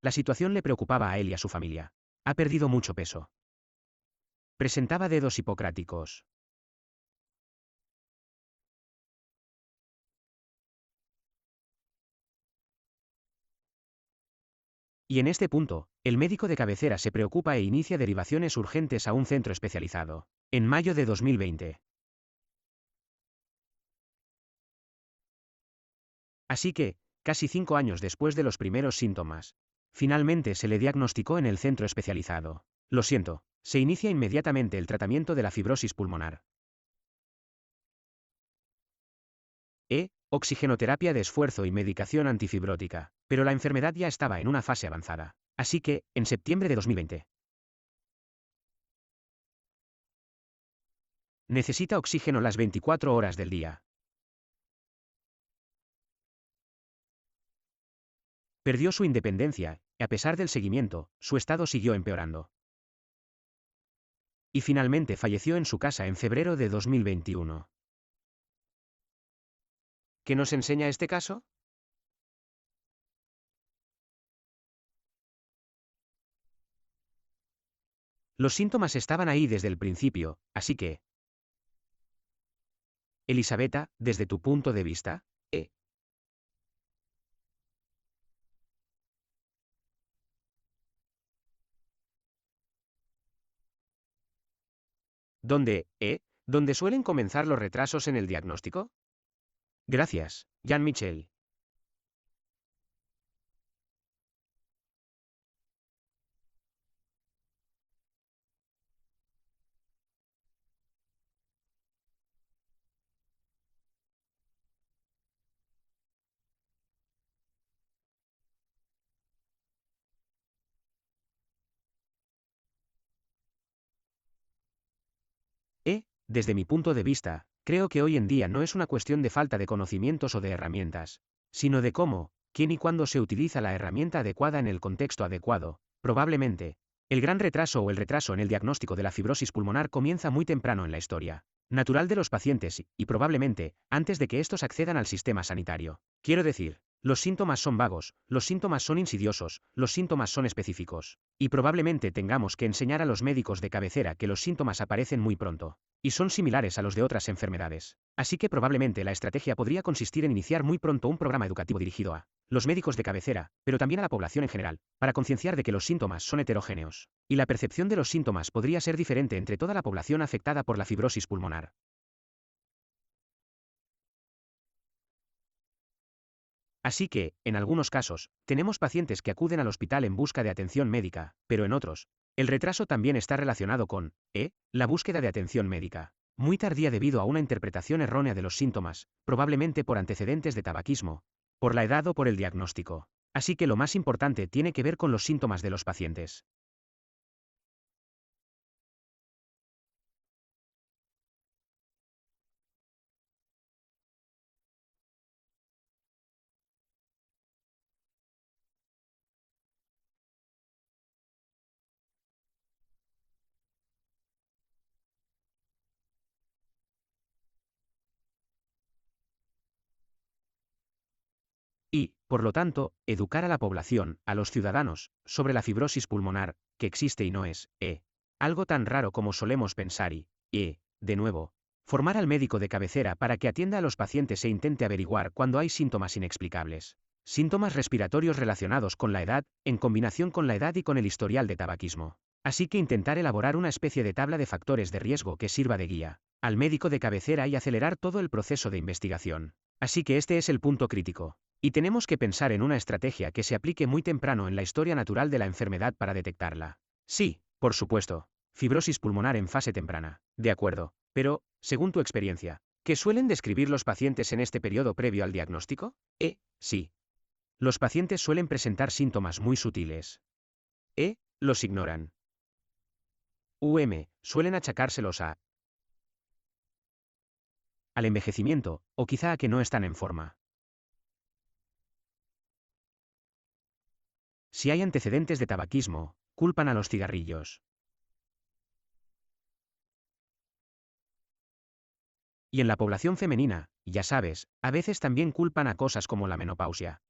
La situación le preocupaba a él y a su familia. Ha perdido mucho peso. Presentaba dedos hipocráticos. Y en este punto, el médico de cabecera se preocupa e inicia derivaciones urgentes a un centro especializado. En mayo de 2020. Así que, casi 5 años después de los primeros síntomas, finalmente se le diagnosticó en el centro especializado. Lo siento, se inicia inmediatamente el tratamiento de la fibrosis pulmonar. Oxigenoterapia de esfuerzo y medicación antifibrótica. Pero la enfermedad ya estaba en una fase avanzada. Así que, en septiembre de 2020, necesita oxígeno las 24 horas del día. Perdió su independencia, y a pesar del seguimiento, su estado siguió empeorando. Y finalmente falleció en su casa en febrero de 2021. ¿Qué nos enseña este caso? Los síntomas estaban ahí desde el principio, así que... Elisabetta, desde tu punto de vista, ¿dónde suelen comenzar los retrasos en el diagnóstico? Gracias, Jean-Michel. Desde mi punto de vista, creo que hoy en día no es una cuestión de falta de conocimientos o de herramientas, sino de cómo, quién y cuándo se utiliza la herramienta adecuada en el contexto adecuado. Probablemente, el gran retraso o el retraso en el diagnóstico de la fibrosis pulmonar comienza muy temprano en la historia natural de los pacientes y probablemente, antes de que estos accedan al sistema sanitario. Quiero decir, los síntomas son vagos, los síntomas son insidiosos, los síntomas son específicos. Y probablemente tengamos que enseñar a los médicos de cabecera que los síntomas aparecen muy pronto. Y son similares a los de otras enfermedades. Así que probablemente la estrategia podría consistir en iniciar muy pronto un programa educativo dirigido a los médicos de cabecera, pero también a la población en general, para concienciar de que los síntomas son heterogéneos. Y la percepción de los síntomas podría ser diferente entre toda la población afectada por la fibrosis pulmonar. Así que, en algunos casos, tenemos pacientes que acuden al hospital en busca de atención médica, pero en otros, el retraso también está relacionado con, la búsqueda de atención médica, muy tardía debido a una interpretación errónea de los síntomas, probablemente por antecedentes de tabaquismo, por la edad o por el diagnóstico. Así que lo más importante tiene que ver con los síntomas de los pacientes. Y, por lo tanto, educar a la población, a los ciudadanos, sobre la fibrosis pulmonar, que existe y no es, algo tan raro como solemos pensar y, de nuevo, formar al médico de cabecera para que atienda a los pacientes e intente averiguar cuando hay síntomas inexplicables. Síntomas respiratorios relacionados con la edad, en combinación con la edad y con el historial de tabaquismo. Así que intentar elaborar una especie de tabla de factores de riesgo que sirva de guía al médico de cabecera y acelerar todo el proceso de investigación. Así que este es el punto crítico. Y tenemos que pensar en una estrategia que se aplique muy temprano en la historia natural de la enfermedad para detectarla. Sí, por supuesto. Fibrosis pulmonar en fase temprana. De acuerdo. Pero, según tu experiencia, ¿qué suelen describir los pacientes en este periodo previo al diagnóstico? Sí. Los pacientes suelen presentar síntomas muy sutiles. Los ignoran. Suelen achacárselos al envejecimiento, o quizá a que no están en forma. Si hay antecedentes de tabaquismo, culpan a los cigarrillos. Y en la población femenina, ya sabes, a veces también culpan a cosas como la menopausia.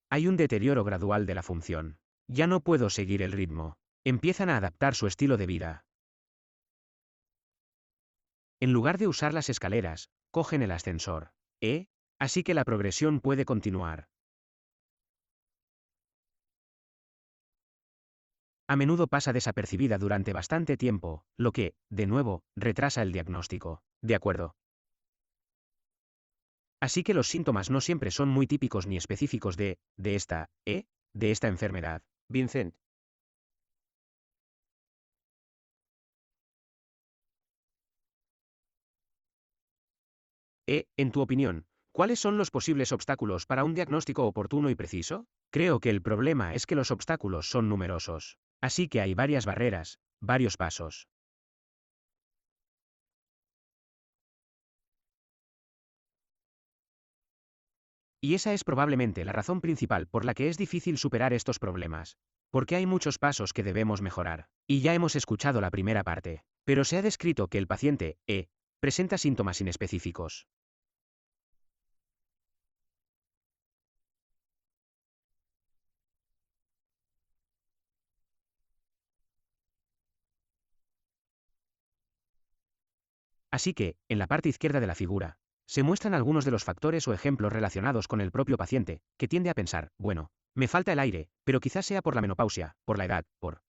Hay un deterioro gradual de la función. Ya no puedo seguir el ritmo. Empiezan a adaptar su estilo de vida. En lugar de usar las escaleras, cogen el ascensor. Así que la progresión puede continuar. A menudo pasa desapercibida durante bastante tiempo, lo que, de nuevo, retrasa el diagnóstico. De acuerdo. Así que los síntomas no siempre son muy típicos ni específicos de esta enfermedad. Vincent, En tu opinión, ¿cuáles son los posibles obstáculos para un diagnóstico oportuno y preciso? Creo que el problema es que los obstáculos son numerosos. Así que hay varias barreras, varios pasos. Y esa es probablemente la razón principal por la que es difícil superar estos problemas. Porque hay muchos pasos que debemos mejorar. Y ya hemos escuchado la primera parte. Pero se ha descrito que el paciente, presenta síntomas inespecíficos. Así que, en la parte izquierda de la figura, se muestran algunos de los factores o ejemplos relacionados con el propio paciente, que tiende a pensar, bueno, me falta el aire, pero quizás sea por la menopausia, por la edad, por...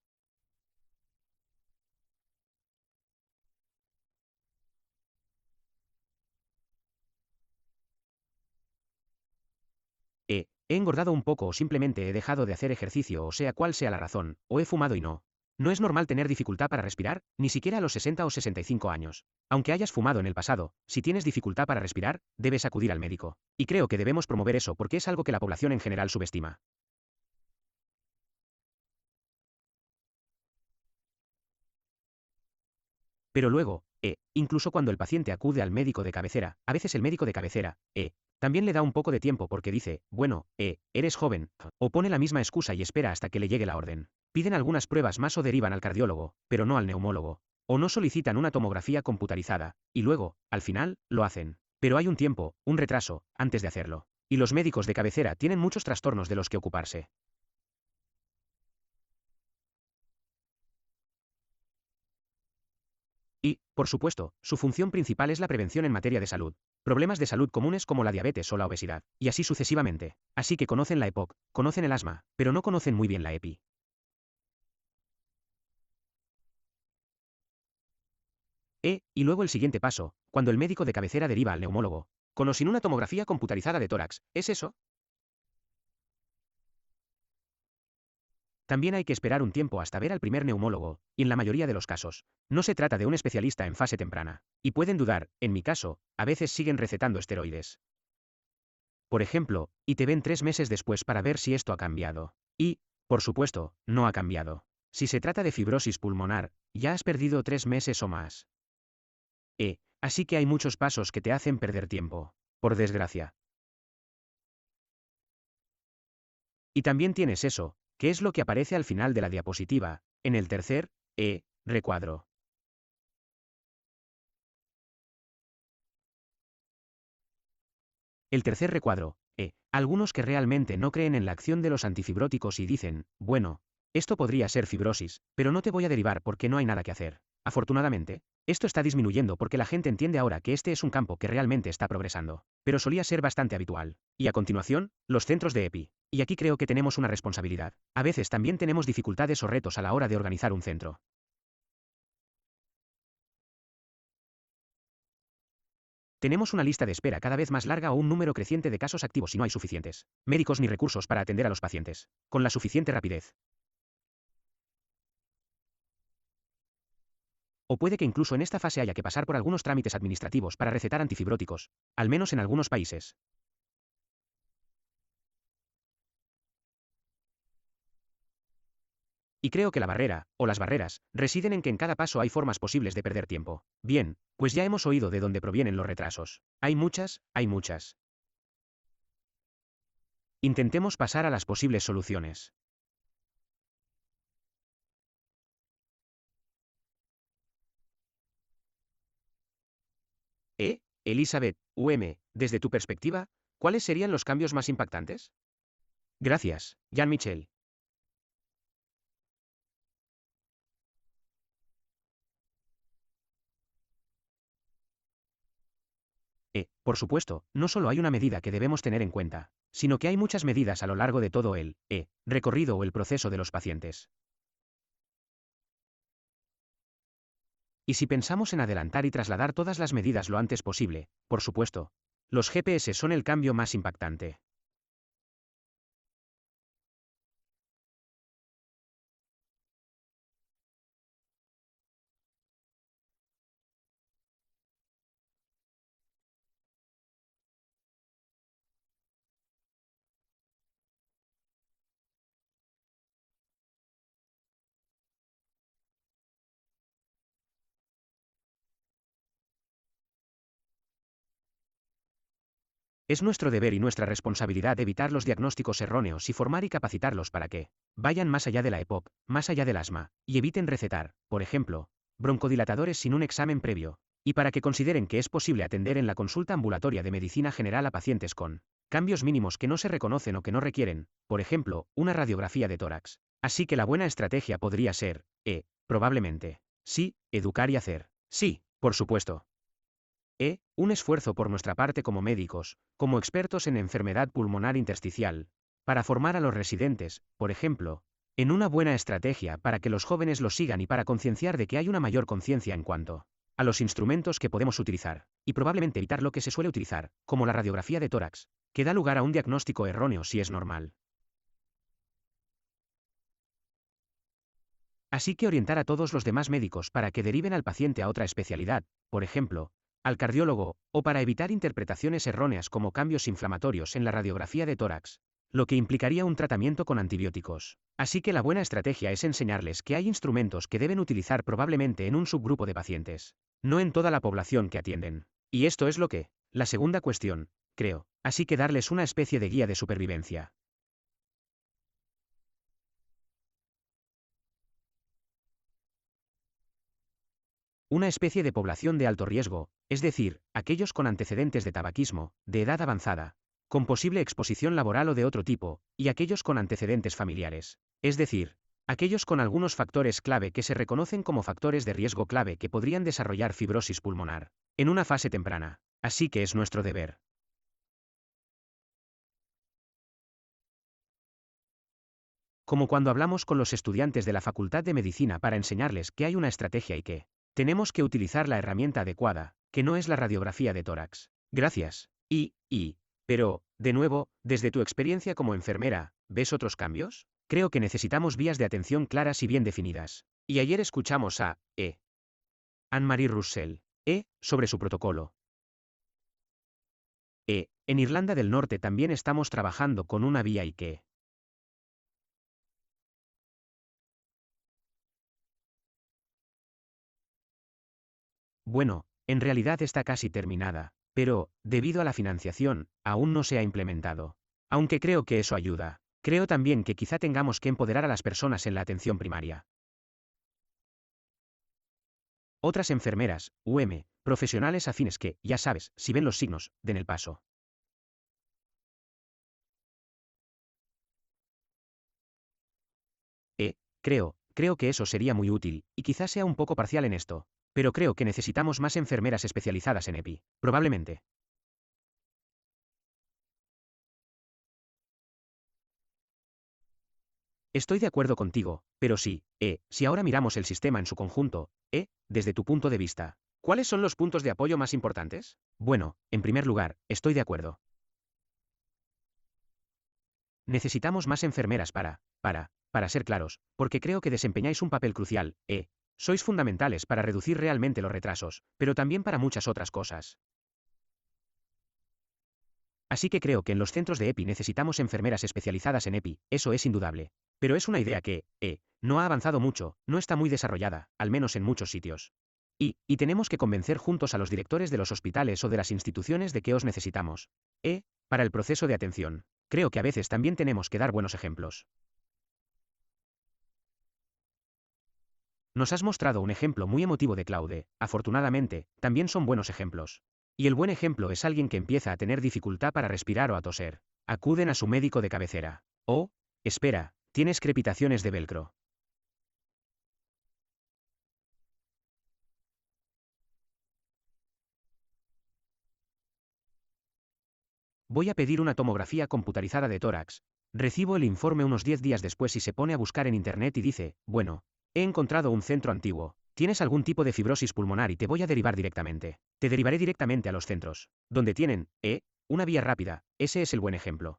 He engordado un poco o simplemente he dejado de hacer ejercicio o sea cual sea la razón, o he fumado y no. No es normal tener dificultad para respirar, ni siquiera a los 60 o 65 años. Aunque hayas fumado en el pasado, si tienes dificultad para respirar, debes acudir al médico. Y creo que debemos promover eso porque es algo que la población en general subestima. Pero luego, incluso cuando el paciente acude al médico de cabecera, a veces el médico de cabecera, también le da un poco de tiempo porque dice, bueno, eres joven, o pone la misma excusa y espera hasta que le llegue la orden. Piden algunas pruebas más o derivan al cardiólogo, pero no al neumólogo. O no solicitan una tomografía computarizada, y luego, al final, lo hacen. Pero hay un tiempo, un retraso, antes de hacerlo. Y los médicos de cabecera tienen muchos trastornos de los que ocuparse. Y, por supuesto, su función principal es la prevención en materia de salud. Problemas de salud comunes como la diabetes o la obesidad, y así sucesivamente. Así que conocen la EPOC, conocen el asma, pero no conocen muy bien la EPI. Y luego el siguiente paso, cuando el médico de cabecera deriva al neumólogo. Con o sin una tomografía computarizada de tórax, ¿es eso? También hay que esperar un tiempo hasta ver al primer neumólogo, y en la mayoría de los casos, no se trata de un especialista en fase temprana. Y pueden dudar, en mi caso, a veces siguen recetando esteroides. Por ejemplo, y te ven 3 meses después para ver si esto ha cambiado. Y, por supuesto, no ha cambiado. Si se trata de fibrosis pulmonar, ya has perdido 3 meses o más. Así que hay muchos pasos que te hacen perder tiempo. Por desgracia. Y también tienes eso, que es lo que aparece al final de la diapositiva, en el tercer, recuadro. El tercer recuadro, algunos que realmente no creen en la acción de los antifibróticos y dicen, bueno, esto podría ser fibrosis, pero no te voy a derivar porque no hay nada que hacer. Afortunadamente, esto está disminuyendo porque la gente entiende ahora que este es un campo que realmente está progresando, pero solía ser bastante habitual. Y a continuación, los centros de EPI. Y aquí creo que tenemos una responsabilidad. A veces también tenemos dificultades o retos a la hora de organizar un centro. Tenemos una lista de espera cada vez más larga o un número creciente de casos activos y no hay suficientes médicos ni recursos para atender a los pacientes con la suficiente rapidez. O puede que incluso en esta fase haya que pasar por algunos trámites administrativos para recetar antifibróticos, al menos en algunos países. Y creo que la barrera, o las barreras, residen en que en cada paso hay formas posibles de perder tiempo. Bien, pues ya hemos oído de dónde provienen los retrasos. Hay muchas, hay muchas. Intentemos pasar a las posibles soluciones. Elizabeth, desde tu perspectiva, ¿cuáles serían los cambios más impactantes? Gracias, Jean-Michel. Por supuesto, no solo hay una medida que debemos tener en cuenta, sino que hay muchas medidas a lo largo de todo el recorrido o el proceso de los pacientes. Y si pensamos en adelantar y trasladar todas las medidas lo antes posible, por supuesto, los GPS son el cambio más impactante. Es nuestro deber y nuestra responsabilidad evitar los diagnósticos erróneos y formar y capacitarlos para que vayan más allá de la EPOC, más allá del asma, y eviten recetar, por ejemplo, broncodilatadores sin un examen previo, y para que consideren que es posible atender en la consulta ambulatoria de medicina general a pacientes con cambios mínimos que no se reconocen o que no requieren, por ejemplo, una radiografía de tórax. Así que la buena estrategia podría ser, probablemente, sí, educar y hacer. Sí, por supuesto. Un esfuerzo por nuestra parte como médicos, como expertos en enfermedad pulmonar intersticial, para formar a los residentes, por ejemplo, en una buena estrategia para que los jóvenes lo sigan y para concienciar de que hay una mayor conciencia en cuanto a los instrumentos que podemos utilizar, y probablemente evitar lo que se suele utilizar, como la radiografía de tórax, que da lugar a un diagnóstico erróneo si es normal. Así que orientar a todos los demás médicos para que deriven al paciente a otra especialidad, por ejemplo, al cardiólogo, o para evitar interpretaciones erróneas como cambios inflamatorios en la radiografía de tórax, lo que implicaría un tratamiento con antibióticos. Así que la buena estrategia es enseñarles que hay instrumentos que deben utilizar probablemente en un subgrupo de pacientes, no en toda la población que atienden. Y esto es lo que, la segunda cuestión, creo, así que darles una especie de guía de supervivencia. Una especie de población de alto riesgo, es decir, aquellos con antecedentes de tabaquismo, de edad avanzada, con posible exposición laboral o de otro tipo, y aquellos con antecedentes familiares, es decir, aquellos con algunos factores clave que se reconocen como factores de riesgo clave que podrían desarrollar fibrosis pulmonar, en una fase temprana. Así que es nuestro deber. Como cuando hablamos con los estudiantes de la Facultad de Medicina para enseñarles que hay una estrategia y que tenemos que utilizar la herramienta adecuada, que no es la radiografía de tórax. Gracias. Pero, de nuevo, desde tu experiencia como enfermera, ¿ves otros cambios? Creo que necesitamos vías de atención claras y bien definidas. Y ayer escuchamos a Anne-Marie Roussel, sobre su protocolo. En Irlanda del Norte también estamos trabajando con una vía y que bueno, en realidad está casi terminada, pero, debido a la financiación, aún no se ha implementado. Aunque creo que eso ayuda. Creo también que quizá tengamos que empoderar a las personas en la atención primaria. Otras enfermeras, profesionales afines que, ya sabes, si ven los signos, den el paso. Creo que eso sería muy útil, y quizás sea un poco parcial en esto, pero creo que necesitamos más enfermeras especializadas en EPI, probablemente. Estoy de acuerdo contigo, pero sí, si ahora miramos el sistema en su conjunto, desde tu punto de vista, ¿cuáles son los puntos de apoyo más importantes? Bueno, en primer lugar, estoy de acuerdo. Necesitamos más enfermeras para ser claros, porque creo que desempeñáis un papel crucial, sois fundamentales para reducir realmente los retrasos, pero también para muchas otras cosas. Así que creo que en los centros de EPI necesitamos enfermeras especializadas en EPI, eso es indudable. Pero es una idea que, no ha avanzado mucho, no está muy desarrollada, al menos en muchos sitios. Y tenemos que convencer juntos a los directores de los hospitales o de las instituciones de que os necesitamos. Para el proceso de atención. Creo que a veces también tenemos que dar buenos ejemplos. Nos has mostrado un ejemplo muy emotivo de Claude, afortunadamente, también son buenos ejemplos. Y el buen ejemplo es alguien que empieza a tener dificultad para respirar o a toser. Acuden a su médico de cabecera. Oh, espera, tienes crepitaciones de velcro. voy a pedir una tomografía computarizada de tórax. Recibo el informe unos 10 días después y se pone a buscar en internet y dice, bueno, he encontrado un centro antiguo. Tienes algún tipo de fibrosis pulmonar y te voy a derivar directamente. Te derivaré directamente a los centros, donde tienen, una vía rápida. Ese es el buen ejemplo.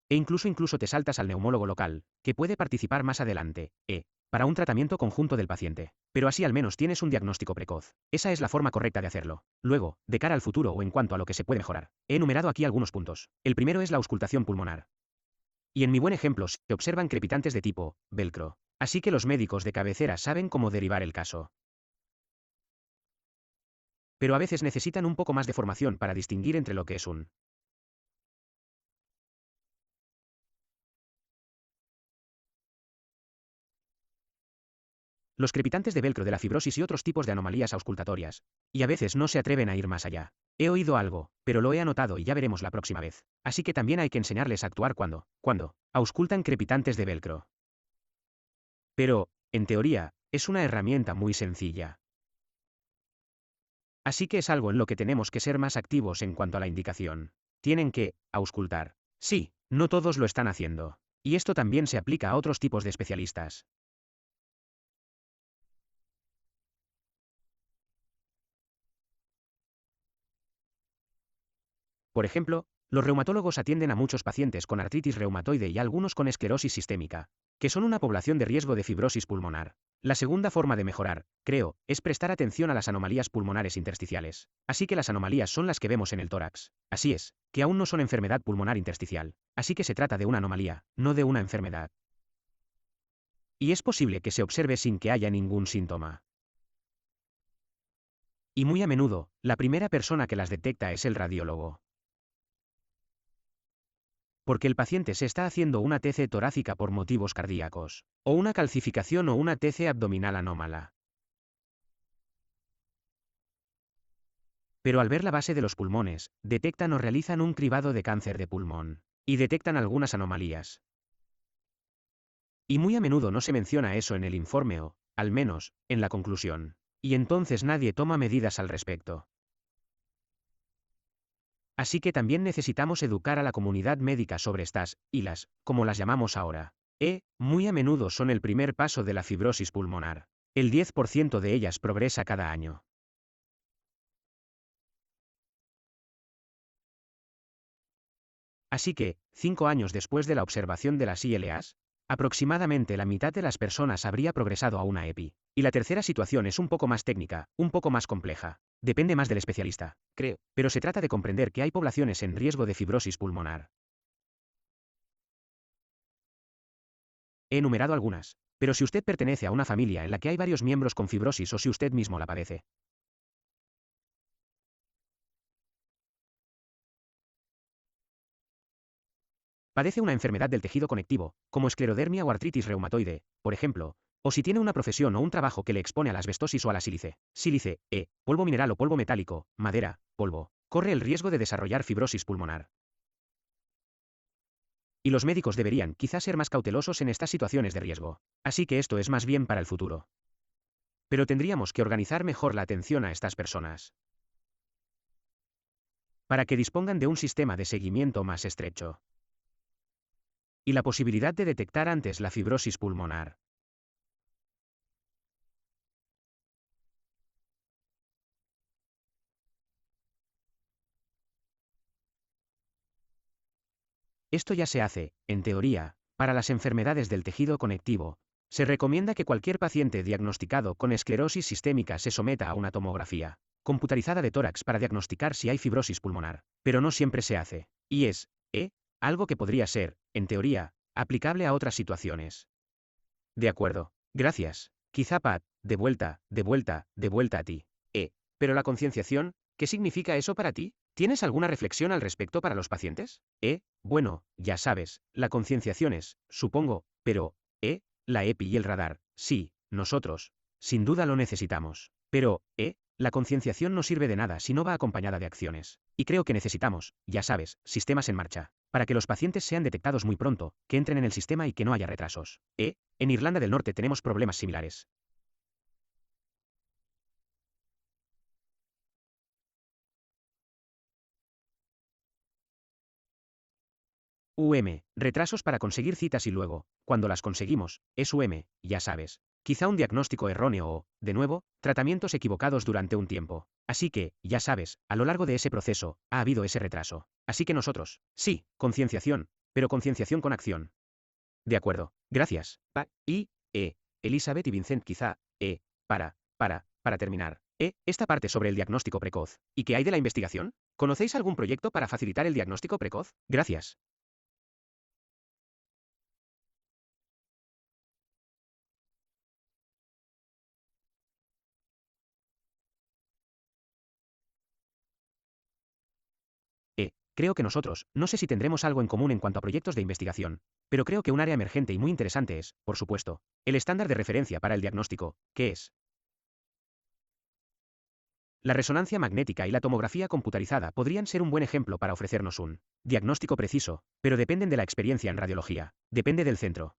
E incluso te saltas al neumólogo local, que puede participar más adelante, para un tratamiento conjunto del paciente. Pero así al menos tienes un diagnóstico precoz. Esa es la forma correcta de hacerlo. Luego, de cara al futuro o en cuanto a lo que se puede mejorar, he enumerado aquí algunos puntos. El primero es la auscultación pulmonar. Y en mi buen ejemplo se observan crepitantes de tipo velcro. Así que los médicos de cabecera saben cómo derivar el caso. Pero a veces necesitan un poco más de formación para distinguir entre lo que es un los crepitantes de velcro de la fibrosis y otros tipos de anomalías auscultatorias. Y a veces no se atreven a ir más allá. He oído algo, pero lo he anotado y ya veremos la próxima vez. Así que también hay que enseñarles a actuar cuando auscultan crepitantes de velcro. Pero, en teoría, es una herramienta muy sencilla. Así que es algo en lo que tenemos que ser más activos en cuanto a la indicación. Tienen que auscultar. Sí, no todos lo están haciendo. Y esto también se aplica a otros tipos de especialistas. Por ejemplo, los reumatólogos atienden a muchos pacientes con artritis reumatoide y algunos con esclerosis sistémica, que son una población de riesgo de fibrosis pulmonar. La segunda forma de mejorar, creo, es prestar atención a las anomalías pulmonares intersticiales. Así que las anomalías son las que vemos en el tórax. Así es, que aún no son enfermedad pulmonar intersticial. Así que se trata de una anomalía, no de una enfermedad. Y es posible que se observe sin que haya ningún síntoma. Y muy a menudo, la primera persona que las detecta es el radiólogo. Porque el paciente se está haciendo una TC torácica por motivos cardíacos, o una calcificación o una TC abdominal anómala. Pero al ver la base de los pulmones, detectan o realizan un cribado de cáncer de pulmón, y detectan algunas anomalías. Y muy a menudo no se menciona eso en el informe o, al menos, en la conclusión. Y entonces nadie toma medidas al respecto. Así que también necesitamos educar a la comunidad médica sobre estas ILAs, como las llamamos ahora. Muy a menudo son el primer paso de la fibrosis pulmonar. El 10% de ellas progresa cada año. Así que, 5 años después de la observación de las ILAs, aproximadamente la mitad de las personas habría progresado a una EPI. Y la tercera situación es un poco más técnica, un poco más compleja. Depende más del especialista, creo, pero se trata de comprender que hay poblaciones en riesgo de fibrosis pulmonar. He enumerado algunas, pero si usted pertenece a una familia en la que hay varios miembros con fibrosis o si usted mismo la padece, padece una enfermedad del tejido conectivo, como esclerodermia o artritis reumatoide, por ejemplo, o si tiene una profesión o un trabajo que le expone a la asbestosis o a la sílice, polvo mineral o polvo metálico, madera, polvo, corre el riesgo de desarrollar fibrosis pulmonar. Y los médicos deberían quizás ser más cautelosos en estas situaciones de riesgo. Así que esto es más bien para el futuro. Pero tendríamos que organizar mejor la atención a estas personas, para que dispongan de un sistema de seguimiento más estrecho. Y la posibilidad de detectar antes la fibrosis pulmonar. Esto ya se hace, en teoría, para las enfermedades del tejido conectivo. Se recomienda que cualquier paciente diagnosticado con esclerosis sistémica se someta a una tomografía computarizada de tórax para diagnosticar si hay fibrosis pulmonar, pero no siempre se hace. Y es, algo que podría ser, en teoría, aplicable a otras situaciones. De acuerdo. Gracias. Quizá Pat, de vuelta a ti. Pero la concienciación, ¿qué significa eso para ti? ¿Tienes alguna reflexión al respecto para los pacientes? Bueno, ya sabes, la concienciación es, supongo, pero, la EPI y el radar, sí, nosotros, sin duda lo necesitamos. Pero, la concienciación no sirve de nada si no va acompañada de acciones. Y creo que necesitamos, ya sabes, sistemas en marcha, para que los pacientes sean detectados muy pronto, que entren en el sistema y que no haya retrasos. En Irlanda del Norte tenemos problemas similares. Retrasos para conseguir citas y luego, cuando las conseguimos, es ya sabes. Quizá un diagnóstico erróneo o, de nuevo, tratamientos equivocados durante un tiempo. Así que, ya sabes, a lo largo de ese proceso, ha habido ese retraso. Así que nosotros, sí, concienciación, pero concienciación con acción. De acuerdo. Gracias. Elizabeth y Vincent quizá, para terminar. Esta parte sobre el diagnóstico precoz. ¿Y qué hay de la investigación? ¿Conocéis algún proyecto para facilitar el diagnóstico precoz? Gracias. Creo que nosotros, no sé si tendremos algo en común en cuanto a proyectos de investigación, pero creo que un área emergente y muy interesante es, por supuesto, el estándar de referencia para el diagnóstico, que es la resonancia magnética y la tomografía computarizada podrían ser un buen ejemplo para ofrecernos un diagnóstico preciso, pero dependen de la experiencia en radiología, depende del centro.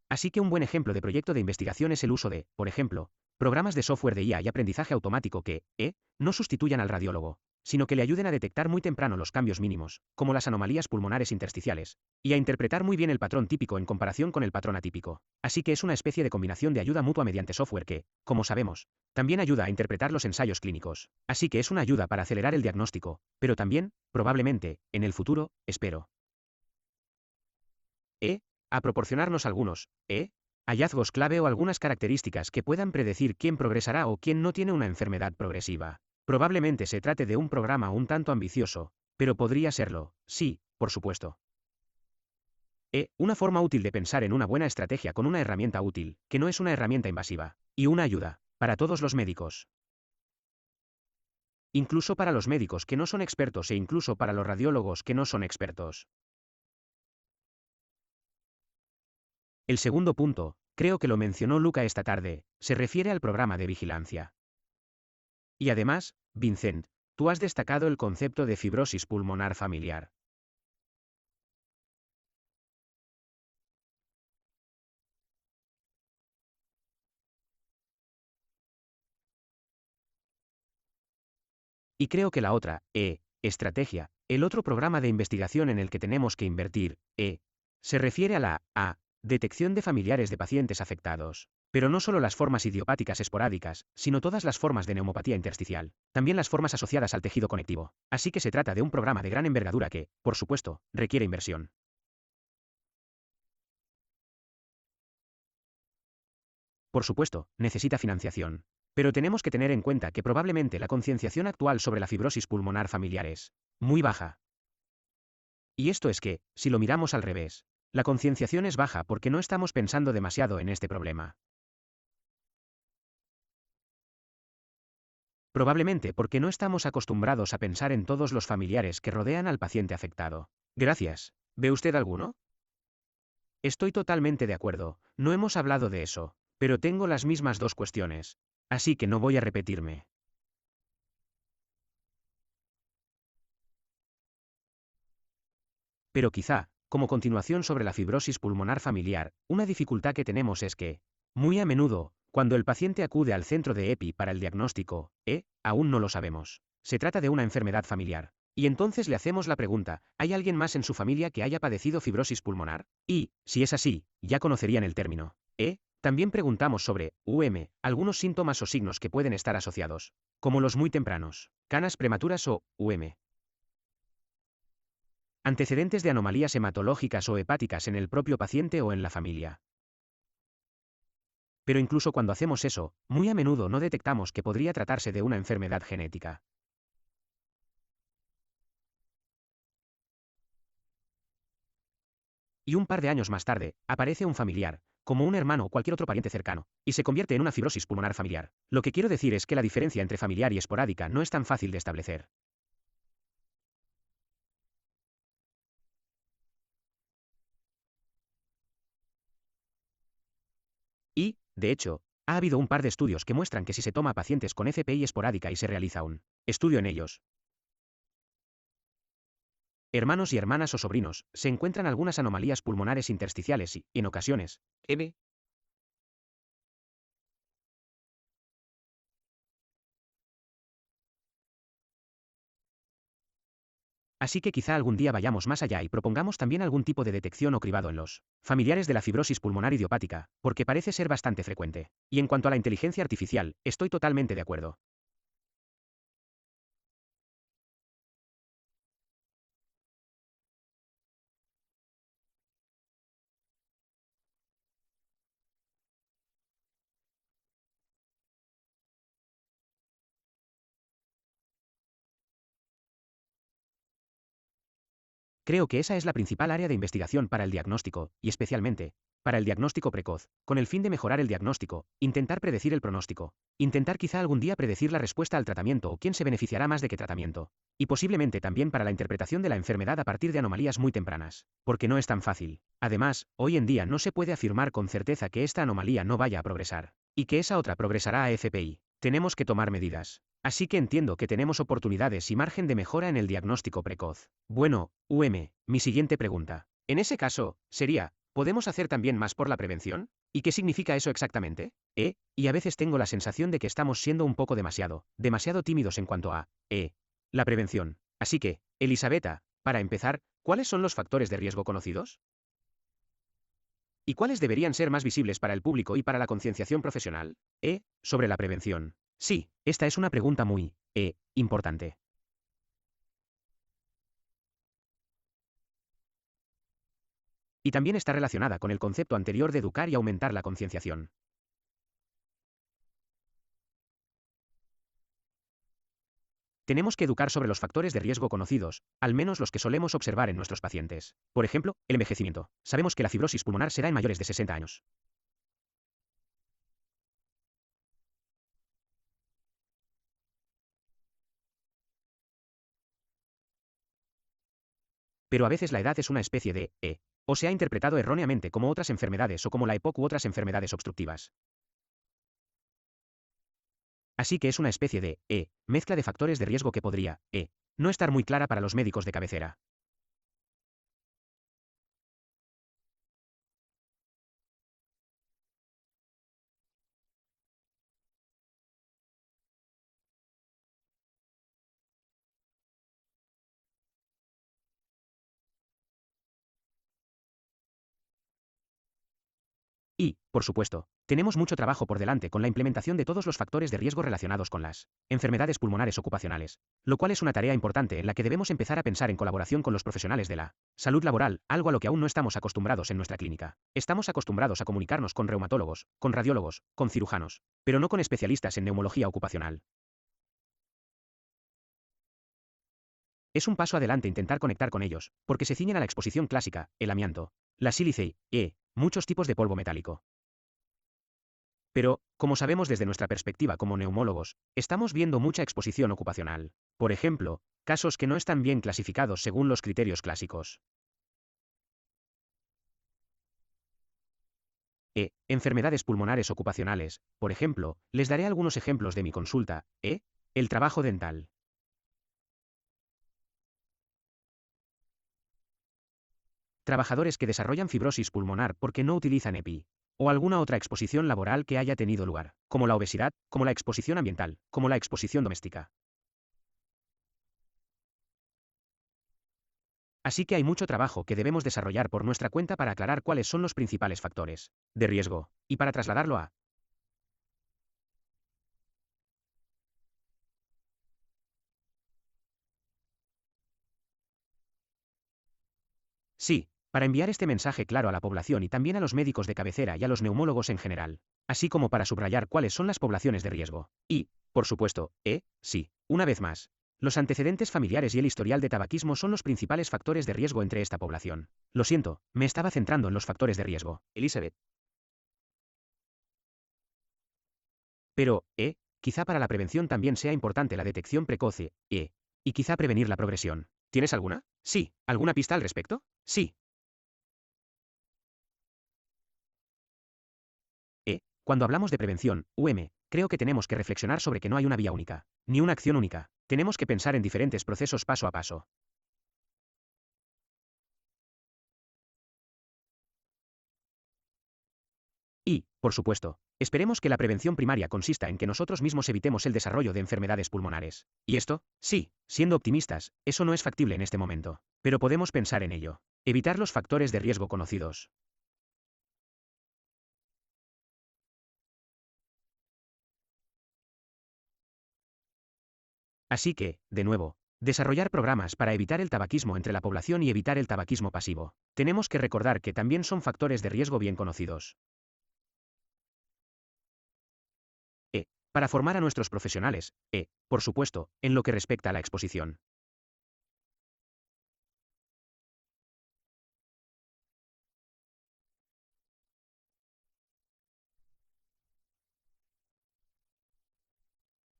Así que un buen ejemplo de proyecto de investigación es el uso de, por ejemplo, programas de software de IA y aprendizaje automático que, no sustituyan al radiólogo, sino que le ayuden a detectar muy temprano los cambios mínimos, como las anomalías pulmonares intersticiales, y a interpretar muy bien el patrón típico en comparación con el patrón atípico. Así que es una especie de combinación de ayuda mutua mediante software que, como sabemos, también ayuda a interpretar los ensayos clínicos. Así que es una ayuda para acelerar el diagnóstico, pero también, probablemente, en el futuro, espero. A proporcionarnos algunos, hallazgos clave o algunas características que puedan predecir quién progresará o quién no tiene una enfermedad progresiva. Probablemente se trate de un programa un tanto ambicioso, pero podría serlo, sí, por supuesto. Una forma útil de pensar en una buena estrategia con una herramienta útil, que no es una herramienta invasiva, y una ayuda, para todos los médicos. Incluso para los médicos que no son expertos e incluso para los radiólogos que no son expertos. El segundo punto, creo que lo mencionó Luca esta tarde, se refiere al programa de vigilancia. Y además, Vincent, tú has destacado el concepto de fibrosis pulmonar familiar. Y creo que la otra, estrategia, el otro programa de investigación en el que tenemos que invertir, se refiere a la detección de familiares de pacientes afectados. Pero no solo las formas idiopáticas esporádicas, sino todas las formas de neumopatía intersticial, también las formas asociadas al tejido conectivo. Así que se trata de un programa de gran envergadura que, por supuesto, requiere inversión. Por supuesto, necesita financiación. Pero tenemos que tener en cuenta que probablemente la concienciación actual sobre la fibrosis pulmonar familiar es muy baja. Y esto es que, si lo miramos al revés, la concienciación es baja porque no estamos pensando demasiado en este problema. Probablemente porque no estamos acostumbrados a pensar en todos los familiares que rodean al paciente afectado. Gracias. ¿Ve usted alguno? Estoy totalmente de acuerdo, no hemos hablado de eso, pero tengo las mismas dos cuestiones. Así que no voy a repetirme. Pero quizá, como continuación sobre la fibrosis pulmonar familiar, una dificultad que tenemos es que, muy a menudo, cuando el paciente acude al centro de EPI para el diagnóstico, aún no lo sabemos. Se trata de una enfermedad familiar. Y entonces le hacemos la pregunta, ¿hay alguien más en su familia que haya padecido fibrosis pulmonar? Y, si es así, ya conocerían el término. También preguntamos sobre, algunos síntomas o signos que pueden estar asociados, como los muy tempranos, canas prematuras o, antecedentes de anomalías hematológicas o hepáticas en el propio paciente o en la familia. Pero incluso cuando hacemos eso, muy a menudo no detectamos que podría tratarse de una enfermedad genética. Y un par de años más tarde, aparece un familiar, como un hermano o cualquier otro pariente cercano, y se convierte en una fibrosis pulmonar familiar. Lo que quiero decir es que la diferencia entre familiar y esporádica no es tan fácil de establecer. De hecho, ha habido un par de estudios que muestran que si se toma a pacientes con FPI esporádica y se realiza un estudio en ellos, hermanos y hermanas o sobrinos, se encuentran algunas anomalías pulmonares intersticiales y, en ocasiones, M. Así que quizá algún día vayamos más allá y propongamos también algún tipo de detección o cribado en los familiares de la fibrosis pulmonar idiopática, porque parece ser bastante frecuente. Y en cuanto a la inteligencia artificial, estoy totalmente de acuerdo. Creo que esa es la principal área de investigación para el diagnóstico, y especialmente, para el diagnóstico precoz, con el fin de mejorar el diagnóstico, intentar predecir el pronóstico, intentar quizá algún día predecir la respuesta al tratamiento o quién se beneficiará más de qué tratamiento, y posiblemente también para la interpretación de la enfermedad a partir de anomalías muy tempranas, porque no es tan fácil. Además, hoy en día no se puede afirmar con certeza que esta anomalía no vaya a progresar, y que esa otra progresará a FPI. Tenemos que tomar medidas. Así que entiendo que tenemos oportunidades y margen de mejora en el diagnóstico precoz. Bueno, mi siguiente pregunta. En ese caso, sería, ¿podemos hacer también más por la prevención? ¿Y qué significa eso exactamente? Y a veces tengo la sensación de que estamos siendo un poco demasiado tímidos en cuanto a, la prevención. Así que, Elisabetta, para empezar, ¿cuáles son los factores de riesgo conocidos? ¿Y cuáles deberían ser más visibles para el público y para la concienciación profesional? Sobre la prevención. Sí, esta es una pregunta muy, importante. Y también está relacionada con el concepto anterior de educar y aumentar la concienciación. Tenemos que educar sobre los factores de riesgo conocidos, al menos los que solemos observar en nuestros pacientes. Por ejemplo, el envejecimiento. Sabemos que la fibrosis pulmonar será en mayores de 60 años. Pero a veces la edad es una especie de o se ha interpretado erróneamente como otras enfermedades o como la EPOC u otras enfermedades obstructivas. Así que es una especie de mezcla de factores de riesgo que podría no estar muy clara para los médicos de cabecera. Y, por supuesto, tenemos mucho trabajo por delante con la implementación de todos los factores de riesgo relacionados con las enfermedades pulmonares ocupacionales, lo cual es una tarea importante en la que debemos empezar a pensar en colaboración con los profesionales de la salud laboral, algo a lo que aún no estamos acostumbrados en nuestra clínica. Estamos acostumbrados a comunicarnos con reumatólogos, con radiólogos, con cirujanos, pero no con especialistas en neumología ocupacional. Es un paso adelante intentar conectar con ellos, porque se ciñen a la exposición clásica, el amianto, la sílice y, muchos tipos de polvo metálico. Pero, como sabemos desde nuestra perspectiva como neumólogos, estamos viendo mucha exposición ocupacional. Por ejemplo, casos que no están bien clasificados según los criterios clásicos. Enfermedades pulmonares ocupacionales, por ejemplo, les daré algunos ejemplos de mi consulta. El trabajo dental. Trabajadores que desarrollan fibrosis pulmonar porque no utilizan EPI. O alguna otra exposición laboral que haya tenido lugar, como la obesidad, como la exposición ambiental, como la exposición doméstica. Así que hay mucho trabajo que debemos desarrollar por nuestra cuenta para aclarar cuáles son los principales factores de riesgo, y para trasladarlo a. Sí, para enviar este mensaje claro a la población y también a los médicos de cabecera y a los neumólogos en general, así como para subrayar cuáles son las poblaciones de riesgo. Y, por supuesto, sí, una vez más, los antecedentes familiares y el historial de tabaquismo son los principales factores de riesgo entre esta población. Lo siento, me estaba centrando en los factores de riesgo, Elizabeth. Pero, quizá para la prevención también sea importante la detección precoce, y quizá prevenir la progresión. ¿Tienes alguna? Sí. ¿Alguna pista al respecto? Sí. Cuando hablamos de prevención, creo que tenemos que reflexionar sobre que no hay una vía única, ni una acción única. Tenemos que pensar en diferentes procesos paso a paso. Y, por supuesto, esperemos que la prevención primaria consista en que nosotros mismos evitemos el desarrollo de enfermedades pulmonares. ¿Y esto? Sí, siendo optimistas, eso no es factible en este momento. Pero podemos pensar en ello. Evitar los factores de riesgo conocidos. Así que, de nuevo, desarrollar programas para evitar el tabaquismo entre la población y evitar el tabaquismo pasivo. Tenemos que recordar que también son factores de riesgo bien conocidos. E. Para formar a nuestros profesionales. Por supuesto, en lo que respecta a la exposición.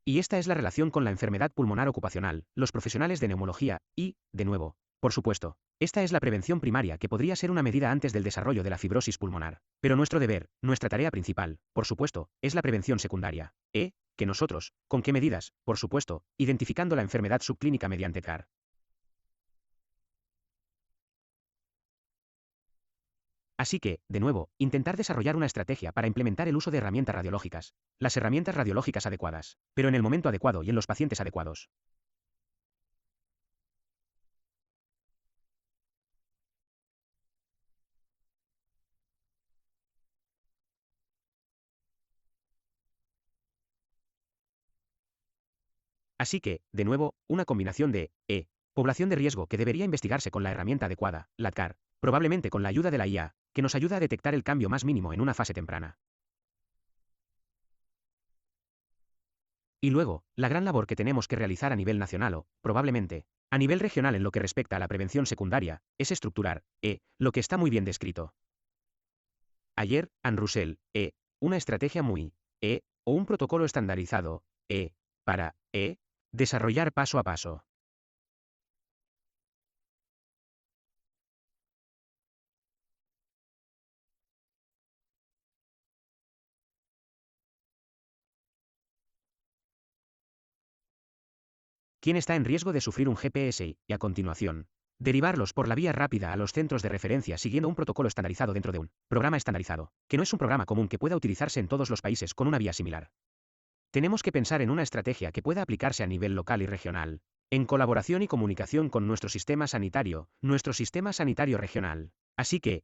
Y esta es la relación con la enfermedad pulmonar ocupacional, los profesionales de neumología, y, de nuevo, por supuesto, esta es la prevención primaria que podría ser una medida antes del desarrollo de la fibrosis pulmonar. Pero nuestro deber, nuestra tarea principal, por supuesto, es la prevención secundaria. Que nosotros, ¿con qué medidas? Por supuesto, identificando la enfermedad subclínica mediante CAR. Así que, de nuevo, intentar desarrollar una estrategia para implementar el uso de herramientas radiológicas, las herramientas radiológicas adecuadas, pero en el momento adecuado y en los pacientes adecuados. Así que, de nuevo, una combinación de población de riesgo que debería investigarse con la herramienta adecuada, la CAR, probablemente con la ayuda de la IA, que nos ayuda a detectar el cambio más mínimo en una fase temprana. Y luego, la gran labor que tenemos que realizar a nivel nacional o, probablemente, a nivel regional en lo que respecta a la prevención secundaria, es estructurar, lo que está muy bien descrito. Ayer, Anne Russell, una estrategia muy, o un protocolo estandarizado, para, desarrollar paso a paso. ¿Quién está en riesgo de sufrir un GPS y, a continuación, derivarlos por la vía rápida a los centros de referencia siguiendo un protocolo estandarizado dentro de un programa estandarizado, que no es un programa común que pueda utilizarse en todos los países con una vía similar? Tenemos que pensar en una estrategia que pueda aplicarse a nivel local y regional, en colaboración y comunicación con nuestro sistema sanitario regional. Así que,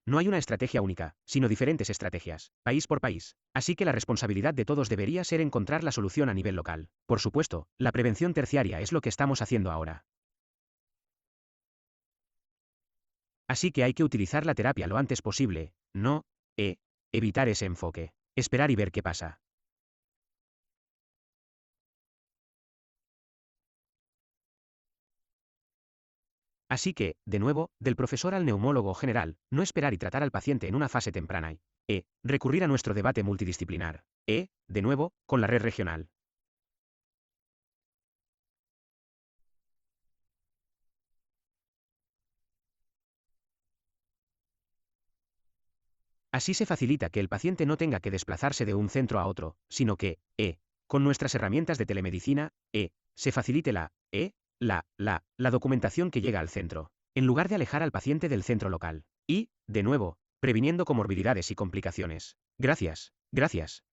no hay una estrategia única, sino diferentes estrategias, país por país. Así que la responsabilidad de todos debería ser encontrar la solución a nivel local. Por supuesto, la prevención terciaria es lo que estamos haciendo ahora. Así que hay que utilizar la terapia lo antes posible, no, evitar ese enfoque. Esperar y ver qué pasa. Así que, de nuevo, del profesor al neumólogo general, no esperar y tratar al paciente en una fase temprana y, recurrir a nuestro debate multidisciplinar, de nuevo, con la red regional. Así se facilita que el paciente no tenga que desplazarse de un centro a otro, sino que, con nuestras herramientas de telemedicina, se facilite la documentación que llega al centro, en lugar de alejar al paciente del centro local. Y, de nuevo, previniendo comorbilidades y complicaciones. Gracias,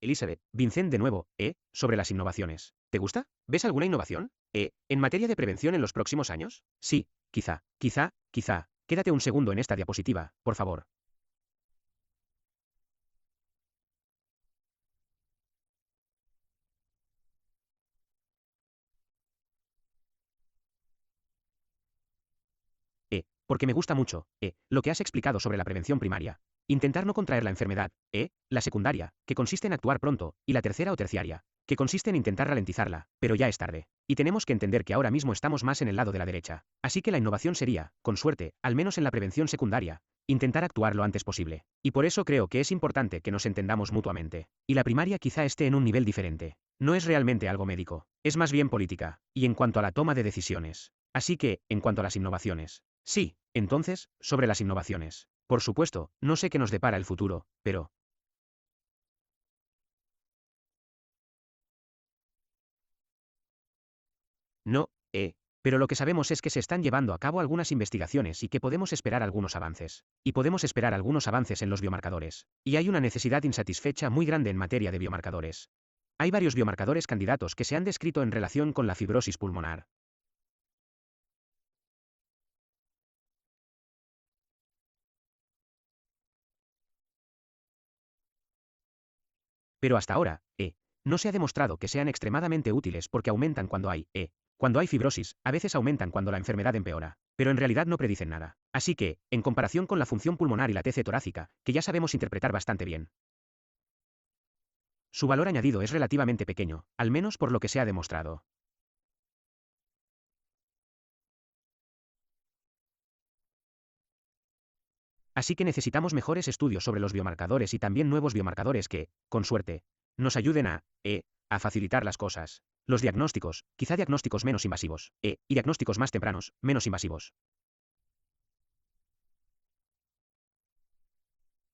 Elizabeth. Vincent de nuevo, sobre las innovaciones. ¿Te gusta? ¿Ves alguna innovación? En materia de prevención en los próximos años? Sí, quizá. Quédate un segundo en esta diapositiva, por favor. Porque me gusta mucho, lo que has explicado sobre la prevención primaria. Intentar no contraer la enfermedad, la secundaria, que consiste en actuar pronto, y la tercera o terciaria, que consiste en intentar ralentizarla, pero ya es tarde. Y tenemos que entender que ahora mismo estamos más en el lado de la derecha. Así que la innovación sería, con suerte, al menos en la prevención secundaria, intentar actuar lo antes posible. Y por eso creo que es importante que nos entendamos mutuamente. Y la primaria quizá esté en un nivel diferente. No es realmente algo médico, es más bien política, y en cuanto a la toma de decisiones. Así que, en cuanto a las innovaciones. Sí, entonces, sobre las innovaciones. Por supuesto, no sé qué nos depara el futuro, pero No, pero lo que sabemos es que se están llevando a cabo algunas investigaciones y que podemos esperar algunos avances. Y podemos esperar algunos avances en los biomarcadores. Y hay una necesidad insatisfecha muy grande en materia de biomarcadores. Hay varios biomarcadores candidatos que se han descrito en relación con la fibrosis pulmonar. Pero hasta ahora, no se ha demostrado que sean extremadamente útiles porque aumentan cuando hay fibrosis, a veces aumentan cuando la enfermedad empeora, pero en realidad no predicen nada. Así que, en comparación con la función pulmonar y la TC torácica, que ya sabemos interpretar bastante bien, su valor añadido es relativamente pequeño, al menos por lo que se ha demostrado. Así que necesitamos mejores estudios sobre los biomarcadores y también nuevos biomarcadores que, con suerte, nos ayuden a facilitar las cosas. Los diagnósticos, quizá diagnósticos menos invasivos, y diagnósticos más tempranos, menos invasivos.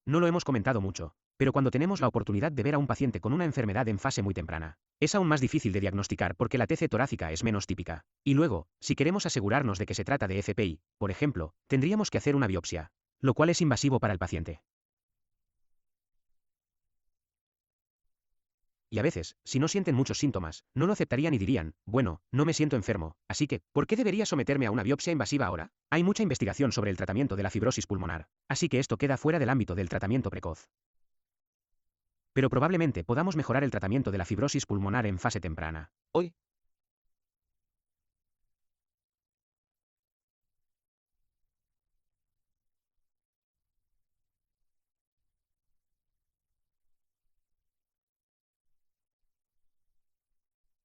No lo hemos comentado mucho, pero cuando tenemos la oportunidad de ver a un paciente con una enfermedad en fase muy temprana, es aún más difícil de diagnosticar porque la TC torácica es menos típica. Y luego, si queremos asegurarnos de que se trata de FPI, por ejemplo, tendríamos que hacer una biopsia, lo cual es invasivo para el paciente. Y a veces, si no sienten muchos síntomas, no lo aceptarían y dirían, bueno, no me siento enfermo, así que, ¿por qué debería someterme a una biopsia invasiva ahora? Hay mucha investigación sobre el tratamiento de la fibrosis pulmonar, así que esto queda fuera del ámbito del tratamiento precoz. Pero probablemente podamos mejorar el tratamiento de la fibrosis pulmonar en fase temprana. Hoy,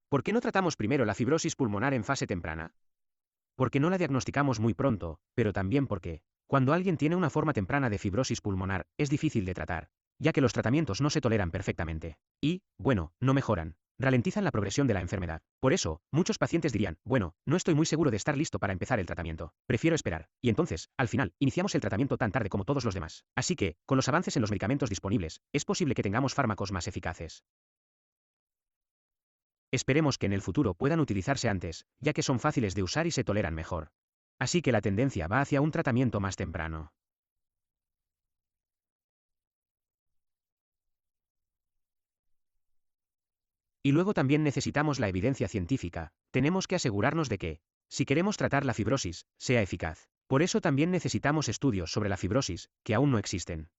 ¿por qué no tratamos primero la fibrosis pulmonar en fase temprana? Porque no la diagnosticamos muy pronto, pero también porque, cuando alguien tiene una forma temprana de fibrosis pulmonar, es difícil de tratar, ya que los tratamientos no se toleran perfectamente. Y, bueno, no mejoran. Ralentizan la progresión de la enfermedad. Por eso, muchos pacientes dirían, bueno, no estoy muy seguro de estar listo para empezar el tratamiento. Prefiero esperar. Y entonces, al final, iniciamos el tratamiento tan tarde como todos los demás. Así que, con los avances en los medicamentos disponibles, es posible que tengamos fármacos más eficaces. Esperemos que en el futuro puedan utilizarse antes, ya que son fáciles de usar y se toleran mejor. Así que la tendencia va hacia un tratamiento más temprano. Y luego también necesitamos la evidencia científica. Tenemos que asegurarnos de que, si queremos tratar la fibrosis, sea eficaz. Por eso también necesitamos estudios sobre la fibrosis, que aún no existen.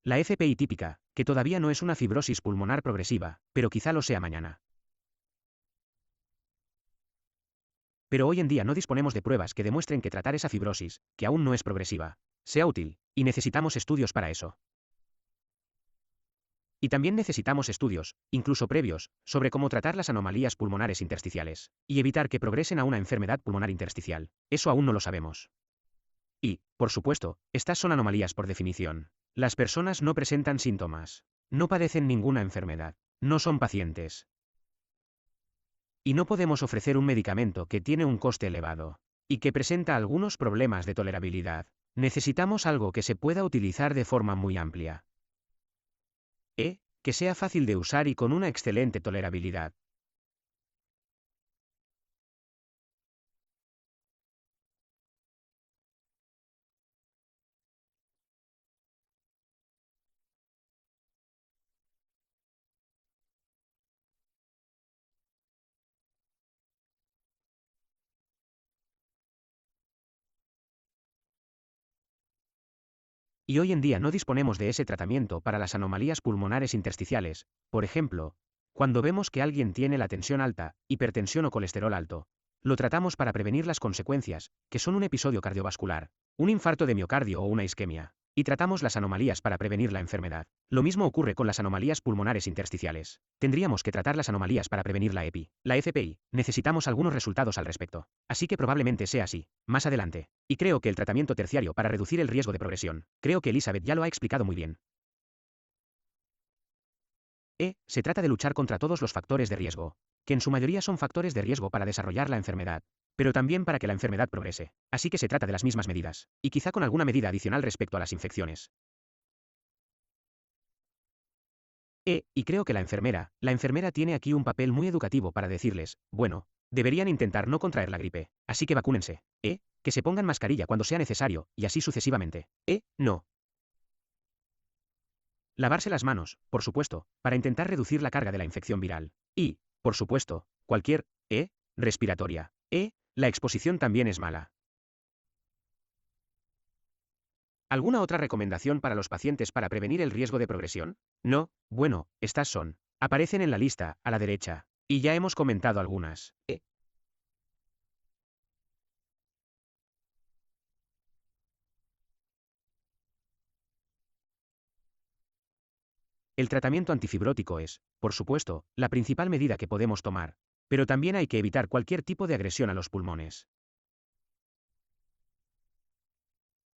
La FPI típica, que todavía no es una fibrosis pulmonar progresiva, pero quizá lo sea mañana. Pero hoy en día no disponemos de pruebas que demuestren que tratar esa fibrosis, que aún no es progresiva, sea útil, y necesitamos estudios para eso. Y también necesitamos estudios, incluso previos, sobre cómo tratar las anomalías pulmonares intersticiales, y evitar que progresen a una enfermedad pulmonar intersticial. Eso aún no lo sabemos. Y, por supuesto, estas son anomalías por definición. Las personas no presentan síntomas. No padecen ninguna enfermedad. No son pacientes. Y no podemos ofrecer un medicamento que tiene un coste elevado. Y que presenta algunos problemas de tolerabilidad. Necesitamos algo que se pueda utilizar de forma muy amplia. Que sea fácil de usar y con una excelente tolerabilidad. Y hoy en día no disponemos de ese tratamiento para las anomalías pulmonares intersticiales. Por ejemplo, cuando vemos que alguien tiene la tensión alta, hipertensión o colesterol alto, lo tratamos para prevenir las consecuencias, que son un episodio cardiovascular, un infarto de miocardio o una isquemia. Y tratamos las anomalías para prevenir la enfermedad. Lo mismo ocurre con las anomalías pulmonares intersticiales. Tendríamos que tratar las anomalías para prevenir la EPI. La FPI, necesitamos algunos resultados al respecto. Así que probablemente sea así, más adelante. Y creo que el tratamiento terciario para reducir el riesgo de progresión. Creo que Elizabeth ya lo ha explicado muy bien. Se trata de luchar contra todos los factores de riesgo, que en su mayoría son factores de riesgo para desarrollar la enfermedad, pero también para que la enfermedad progrese. Así que se trata de las mismas medidas, y quizá con alguna medida adicional respecto a las infecciones. Y creo que la enfermera tiene aquí un papel muy educativo para decirles, bueno, deberían intentar no contraer la gripe, así que vacúnense. Que se pongan mascarilla cuando sea necesario, y así sucesivamente. No. Lavarse las manos, por supuesto, para intentar reducir la carga de la infección viral. Y, por supuesto, cualquier respiratoria. La exposición también es mala. ¿Alguna otra recomendación para los pacientes para prevenir el riesgo de progresión? No, bueno, estas son. Aparecen en la lista, a la derecha. Y ya hemos comentado algunas. El tratamiento antifibrótico es, por supuesto, la principal medida que podemos tomar. Pero también hay que evitar cualquier tipo de agresión a los pulmones.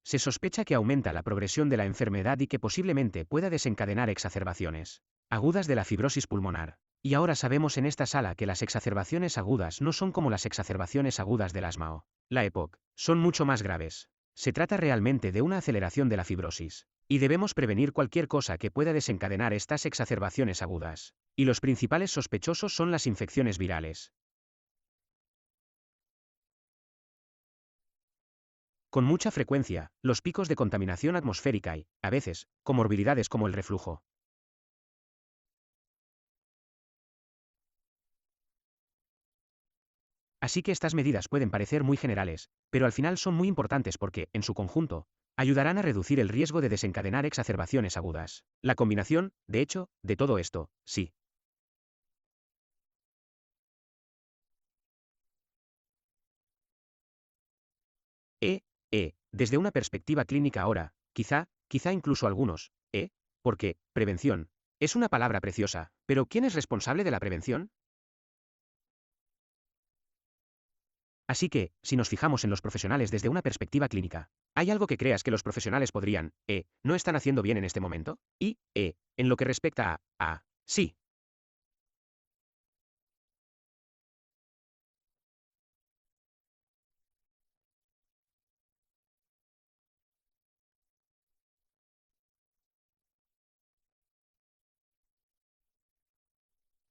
Se sospecha que aumenta la progresión de la enfermedad y que posiblemente pueda desencadenar exacerbaciones agudas de la fibrosis pulmonar. Y ahora sabemos en esta sala que las exacerbaciones agudas no son como las exacerbaciones agudas del asma o la EPOC, son mucho más graves. Se trata realmente de una aceleración de la fibrosis. Y debemos prevenir cualquier cosa que pueda desencadenar estas exacerbaciones agudas. Y los principales sospechosos son las infecciones virales. Con mucha frecuencia, los picos de contaminación atmosférica y, a veces, comorbilidades como el reflujo. Así que estas medidas pueden parecer muy generales, pero al final son muy importantes porque, en su conjunto, ayudarán a reducir el riesgo de desencadenar exacerbaciones agudas. La combinación, de hecho, de todo esto, sí. Desde una perspectiva clínica ahora, quizá incluso algunos, porque, prevención, es una palabra preciosa, pero ¿quién es responsable de la prevención? Así que, si nos fijamos en los profesionales desde una perspectiva clínica, ¿hay algo que creas que los profesionales podrían, no están haciendo bien en este momento? Y, en lo que respecta sí.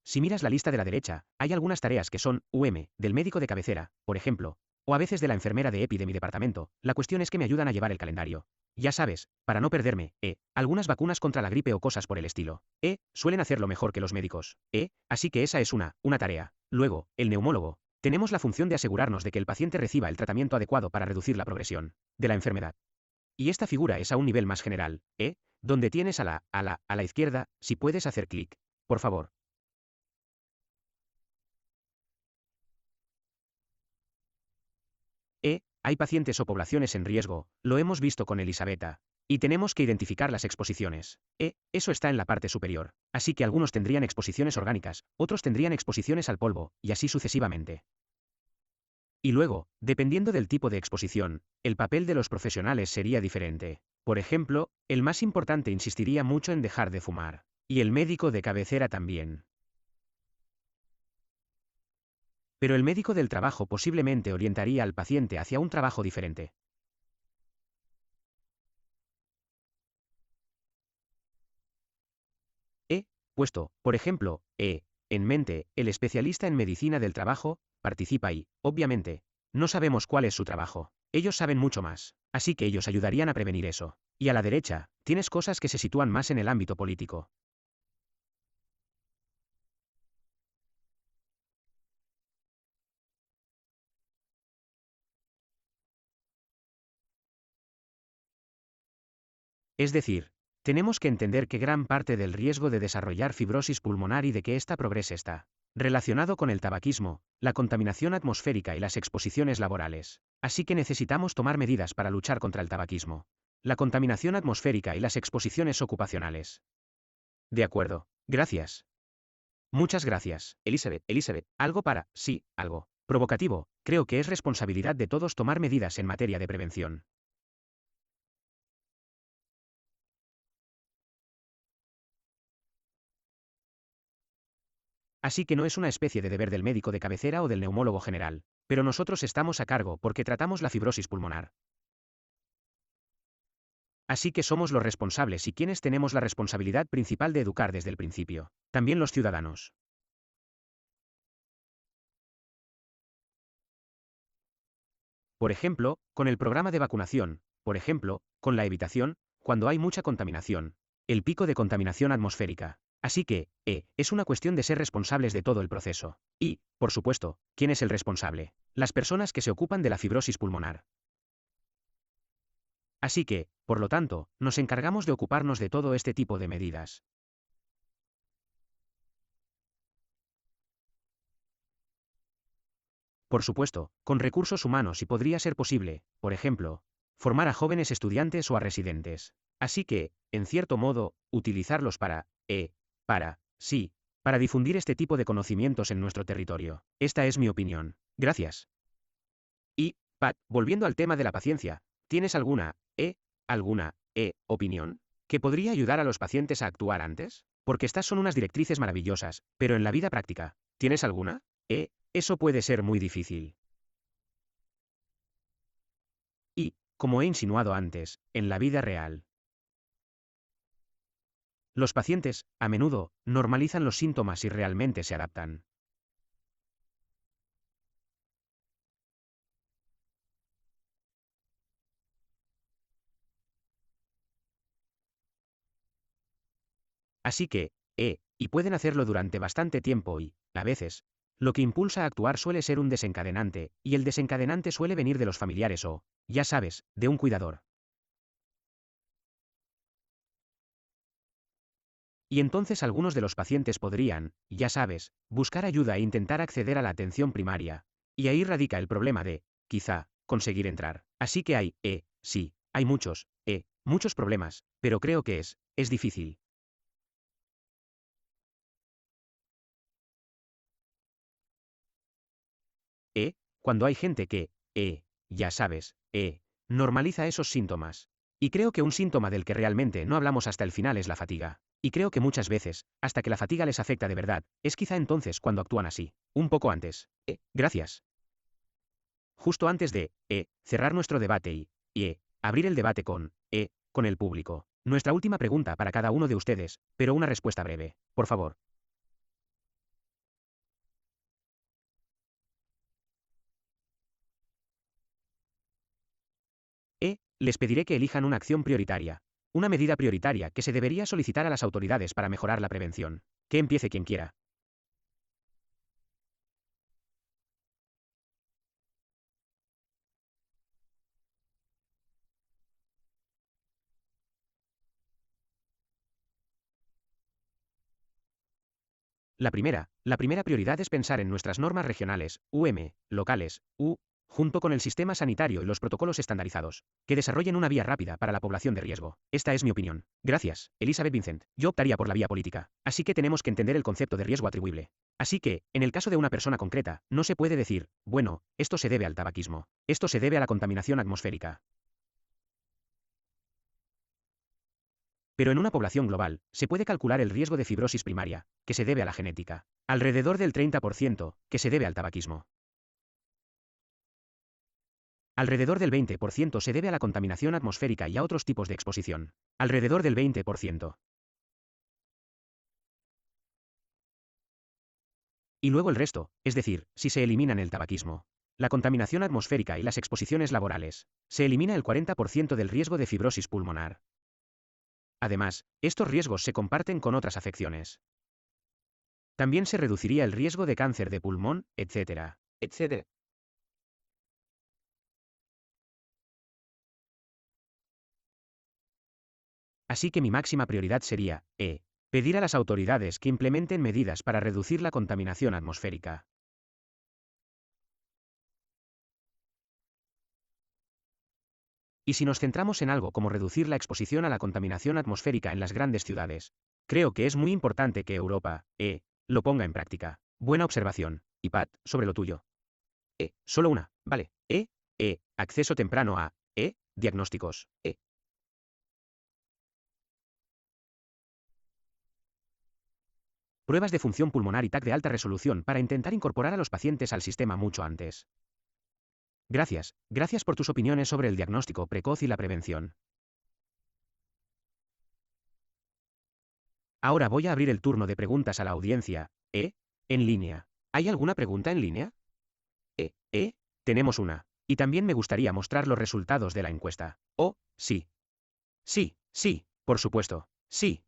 Si miras la lista de la derecha, hay algunas tareas que son del médico de cabecera, por ejemplo, o a veces de la enfermera de EPI de mi departamento. La cuestión es que me ayudan a llevar el calendario. Ya sabes, para no perderme, algunas vacunas contra la gripe o cosas por el estilo. Suelen hacerlo mejor que los médicos. Así que esa es una tarea. Luego, el neumólogo. Tenemos la función de asegurarnos de que el paciente reciba el tratamiento adecuado para reducir la progresión de la enfermedad. Y esta figura es a un nivel más general, donde tienes a la izquierda, si puedes hacer clic. Por favor. Hay pacientes o poblaciones en riesgo, lo hemos visto con Elisabetta. Y tenemos que identificar las exposiciones. Eso está en la parte superior. Así que algunos tendrían exposiciones orgánicas, otros tendrían exposiciones al polvo, y así sucesivamente. Y luego, dependiendo del tipo de exposición, el papel de los profesionales sería diferente. Por ejemplo, el más importante insistiría mucho en dejar de fumar. Y el médico de cabecera también. Pero el médico del trabajo posiblemente orientaría al paciente hacia un trabajo diferente. Puesto, por ejemplo, en mente, el especialista en medicina del trabajo, participa y, obviamente, no sabemos cuál es su trabajo. Ellos saben mucho más, así que ellos ayudarían a prevenir eso. Y a la derecha, tienes cosas que se sitúan más en el ámbito político. Es decir, tenemos que entender que gran parte del riesgo de desarrollar fibrosis pulmonar y de que esta progrese está relacionado con el tabaquismo, la contaminación atmosférica y las exposiciones laborales. Así que necesitamos tomar medidas para luchar contra el tabaquismo, la contaminación atmosférica y las exposiciones ocupacionales. De acuerdo. Gracias. Muchas gracias, Elizabeth, algo provocativo. Creo que es responsabilidad de todos tomar medidas en materia de prevención. Así que no es una especie de deber del médico de cabecera o del neumólogo general, pero nosotros estamos a cargo porque tratamos la fibrosis pulmonar. Así que somos los responsables y quienes tenemos la responsabilidad principal de educar desde el principio. También los ciudadanos. Por ejemplo, con el programa de vacunación, por ejemplo, con la evitación, cuando hay mucha contaminación, el pico de contaminación atmosférica. Así que, es una cuestión de ser responsables de todo el proceso. Y, por supuesto, ¿quién es el responsable? Las personas que se ocupan de la fibrosis pulmonar. Así que, por lo tanto, nos encargamos de ocuparnos de todo este tipo de medidas. Por supuesto, con recursos humanos y podría ser posible, por ejemplo, formar a jóvenes estudiantes o a residentes. Así que, en cierto modo, utilizarlos sí, para difundir este tipo de conocimientos en nuestro territorio. Esta es mi opinión. Gracias. Y, Pat, volviendo al tema de la paciencia, ¿tienes opinión que podría ayudar a los pacientes a actuar antes? Porque estas son unas directrices maravillosas, pero en la vida práctica, ¿tienes alguna? Eso puede ser muy difícil. Y, como he insinuado antes, en la vida real, los pacientes, a menudo, normalizan los síntomas y realmente se adaptan. Así que, y pueden hacerlo durante bastante tiempo y, a veces, lo que impulsa a actuar suele ser un desencadenante, y el desencadenante suele venir de los familiares o, ya sabes, de un cuidador. Y entonces algunos de los pacientes podrían, ya sabes, buscar ayuda e intentar acceder a la atención primaria. Y ahí radica el problema de, quizá, conseguir entrar. Así que hay, sí, hay muchos problemas, pero creo que es difícil. Cuando hay gente que, ya sabes, normaliza esos síntomas. Y creo que un síntoma del que realmente no hablamos hasta el final es la fatiga. Y creo que muchas veces, hasta que la fatiga les afecta de verdad, es quizá entonces cuando actúan así. Un poco antes. Gracias. Justo antes de, cerrar nuestro debate abrir el debate con el público. Nuestra última pregunta para cada uno de ustedes, pero una respuesta breve, por favor. Les pediré que elijan una acción prioritaria. Una medida prioritaria que se debería solicitar a las autoridades para mejorar la prevención. Que empiece quien quiera. La primera prioridad es pensar en nuestras normas regionales, locales, junto con el sistema sanitario y los protocolos estandarizados, que desarrollen una vía rápida para la población de riesgo. Esta es mi opinión. Gracias, Elizabeth Vincent. Yo optaría por la vía política. Así que tenemos que entender el concepto de riesgo atribuible. Así que, en el caso de una persona concreta, no se puede decir, bueno, esto se debe al tabaquismo. Esto se debe a la contaminación atmosférica. Pero en una población global, se puede calcular el riesgo de fibrosis primaria, que se debe a la genética. Alrededor del 30%, que se debe al tabaquismo. Alrededor del 20% se debe a la contaminación atmosférica y a otros tipos de exposición. Alrededor del 20%. Y luego el resto, es decir, si se eliminan el tabaquismo, la contaminación atmosférica y las exposiciones laborales, se elimina el 40% del riesgo de fibrosis pulmonar. Además, estos riesgos se comparten con otras afecciones. También se reduciría el riesgo de cáncer de pulmón, etcétera, etcétera. Así que mi máxima prioridad sería, pedir a las autoridades que implementen medidas para reducir la contaminación atmosférica. Y si nos centramos en algo como reducir la exposición a la contaminación atmosférica en las grandes ciudades, creo que es muy importante que Europa, lo ponga en práctica. Buena observación. Y Pat, sobre lo tuyo. Solo una, vale. Acceso temprano a, diagnósticos. Pruebas de función pulmonar y TAC de alta resolución para intentar incorporar a los pacientes al sistema mucho antes. Gracias por tus opiniones sobre el diagnóstico precoz y la prevención. Ahora voy a abrir el turno de preguntas a la audiencia. En línea. ¿Hay alguna pregunta en línea? Tenemos una. Y también me gustaría mostrar los resultados de la encuesta. Oh, sí. Sí, sí, por supuesto. Sí.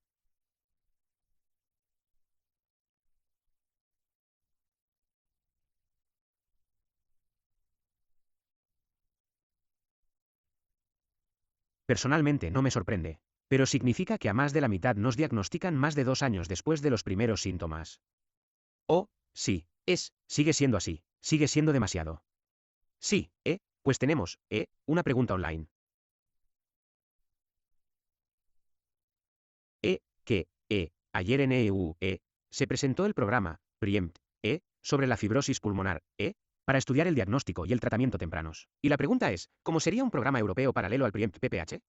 Personalmente no me sorprende. Pero significa que a más de la mitad nos diagnostican más de 2 años después de los primeros síntomas. Oh, sí. Sigue siendo así. Sigue siendo demasiado. Sí, pues tenemos, una pregunta online. Ayer en se presentó el programa PREEMPT, sobre la fibrosis pulmonar, para estudiar el diagnóstico y el tratamiento tempranos. Y la pregunta es, ¿cómo sería un programa europeo paralelo al PREEMPT PPH?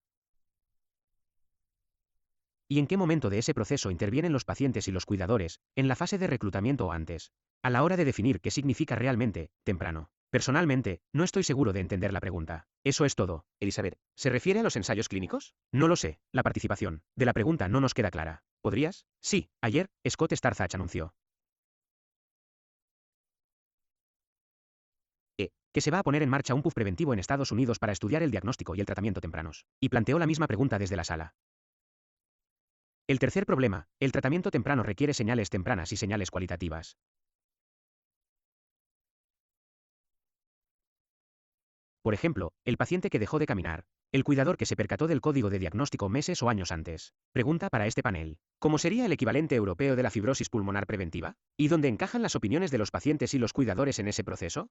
¿Y en qué momento de ese proceso intervienen los pacientes y los cuidadores, en la fase de reclutamiento o antes? A la hora de definir qué significa realmente, temprano. Personalmente, no estoy seguro de entender la pregunta. Eso es todo. Elizabeth, ¿se refiere a los ensayos clínicos? No lo sé. La participación de la pregunta no nos queda clara. ¿Podrías? Sí, ayer, Scott Starzach anunció que se va a poner en marcha un PUF preventivo en Estados Unidos para estudiar el diagnóstico y el tratamiento tempranos. Y planteó la misma pregunta desde la sala. El tercer problema, el tratamiento temprano requiere señales tempranas y señales cualitativas. Por ejemplo, el paciente que dejó de caminar, el cuidador que se percató del código de diagnóstico meses o años antes. Pregunta para este panel. ¿Cómo sería el equivalente europeo de la fibrosis pulmonar preventiva? ¿Y dónde encajan las opiniones de los pacientes y los cuidadores en ese proceso?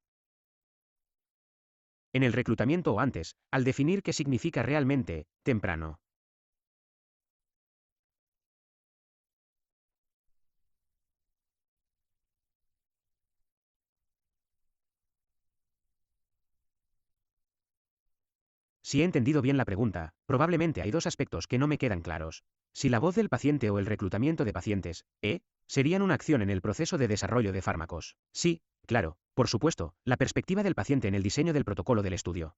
En el reclutamiento o antes, al definir qué significa realmente temprano. Si he entendido bien la pregunta, probablemente hay dos aspectos que no me quedan claros. Si la voz del paciente o el reclutamiento de pacientes, serían una acción en el proceso de desarrollo de fármacos. Sí, claro, por supuesto, la perspectiva del paciente en el diseño del protocolo del estudio.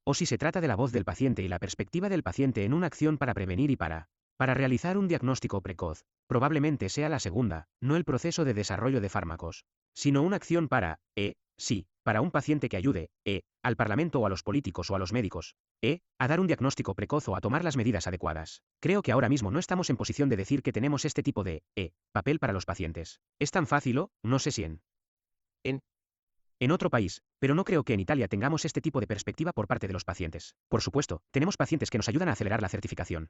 O si se trata de la voz del paciente y la perspectiva del paciente en una acción para prevenir y para realizar un diagnóstico precoz, probablemente sea la segunda, no el proceso de desarrollo de fármacos, sino una acción para un paciente que ayude, al Parlamento o a los políticos o a los médicos, a dar un diagnóstico precoz o a tomar las medidas adecuadas. Creo que ahora mismo no estamos en posición de decir que tenemos este tipo de, papel para los pacientes. ¿Es tan fácil o, no sé si en otro país, pero no creo que en Italia tengamos este tipo de perspectiva por parte de los pacientes. Por supuesto, tenemos pacientes que nos ayudan a acelerar la certificación.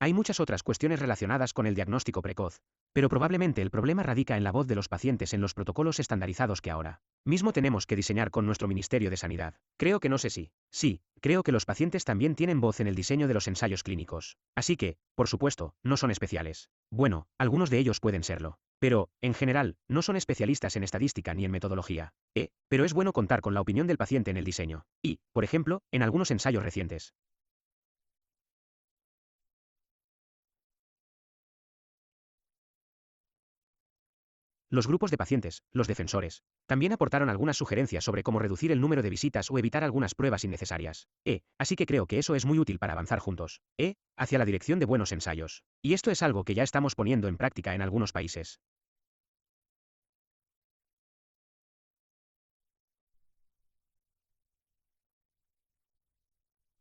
Hay muchas otras cuestiones relacionadas con el diagnóstico precoz, pero probablemente el problema radica en la voz de los pacientes en los protocolos estandarizados que ahora mismo tenemos que diseñar con nuestro Ministerio de Sanidad. Creo que no sé si. Sí, creo que los pacientes también tienen voz en el diseño de los ensayos clínicos. Así que, por supuesto, no son especiales. Bueno, algunos de ellos pueden serlo. Pero, en general, no son especialistas en estadística ni en metodología. Pero es bueno contar con la opinión del paciente en el diseño. Y, por ejemplo, en algunos ensayos recientes. Los grupos de pacientes, los defensores, también aportaron algunas sugerencias sobre cómo reducir el número de visitas o evitar algunas pruebas innecesarias. Así que creo que eso es muy útil para avanzar juntos, hacia la dirección de buenos ensayos. Y esto es algo que ya estamos poniendo en práctica en algunos países.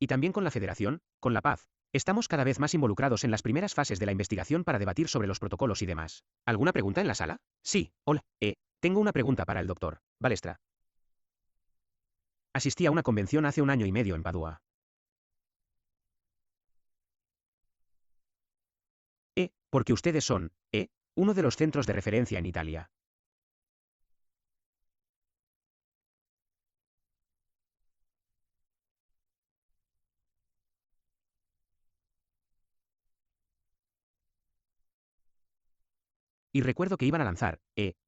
Y también con la Federación, con la Paz. Estamos cada vez más involucrados en las primeras fases de la investigación para debatir sobre los protocolos y demás. ¿Alguna pregunta en la sala? Sí, hola, tengo una pregunta para el doctor Balestra. Asistí a una convención hace 1 año y medio en Padua. Porque ustedes son, uno de los centros de referencia en Italia. y recuerdo que iban a lanzar,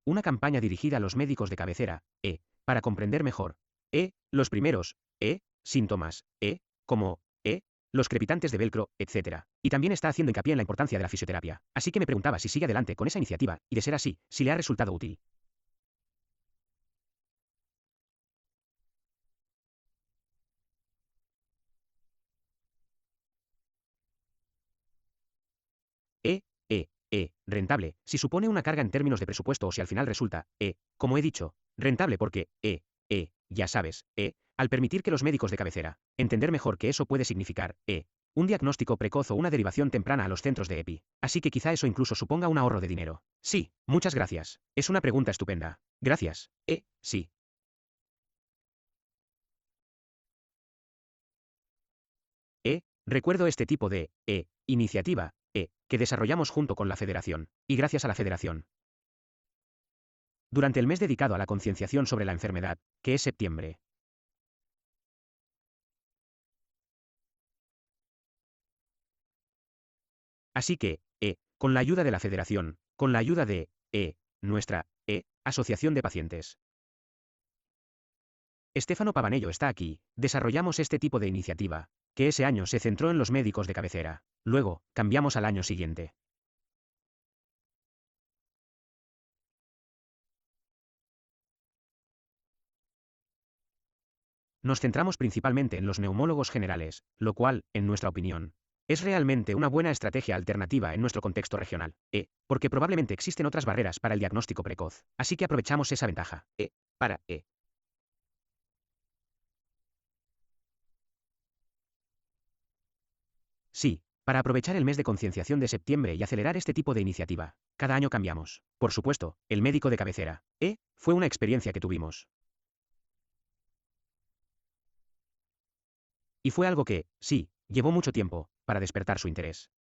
una campaña dirigida a los médicos de cabecera, para comprender mejor, los primeros, síntomas, como, los crepitantes de velcro, etc. Y también está haciendo hincapié en la importancia de la fisioterapia. Así que me preguntaba si sigue adelante con esa iniciativa, y de ser así, si le ha resultado útil. Rentable, si supone una carga en términos de presupuesto o si al final resulta, como he dicho, rentable porque, ya sabes, al permitir que los médicos de cabecera, entender mejor que eso puede significar, un diagnóstico precoz o una derivación temprana a los centros de EPI. Así que quizá eso incluso suponga un ahorro de dinero. Sí, muchas gracias. Es una pregunta estupenda. Gracias. Sí. Recuerdo este tipo de, iniciativa, que desarrollamos junto con la Federación, y gracias a la Federación. Durante el mes dedicado a la concienciación sobre la enfermedad, que es septiembre. Así que, con la ayuda de la Federación, con la ayuda de, nuestra, Asociación de Pacientes. Estefano Pavanello está aquí, desarrollamos este tipo de iniciativa, que ese año se centró en los médicos de cabecera. Luego, cambiamos al año siguiente. Nos centramos principalmente en los neumólogos generales, lo cual, en nuestra opinión, es realmente una buena estrategia alternativa en nuestro contexto regional, porque probablemente existen otras barreras para el diagnóstico precoz, así que aprovechamos esa ventaja, para, Sí, para aprovechar el mes de concienciación de septiembre y acelerar este tipo de iniciativa. Cada año cambiamos. Por supuesto, el médico de cabecera, fue una experiencia que tuvimos. Y fue algo que, sí, llevó mucho tiempo, para despertar su interés.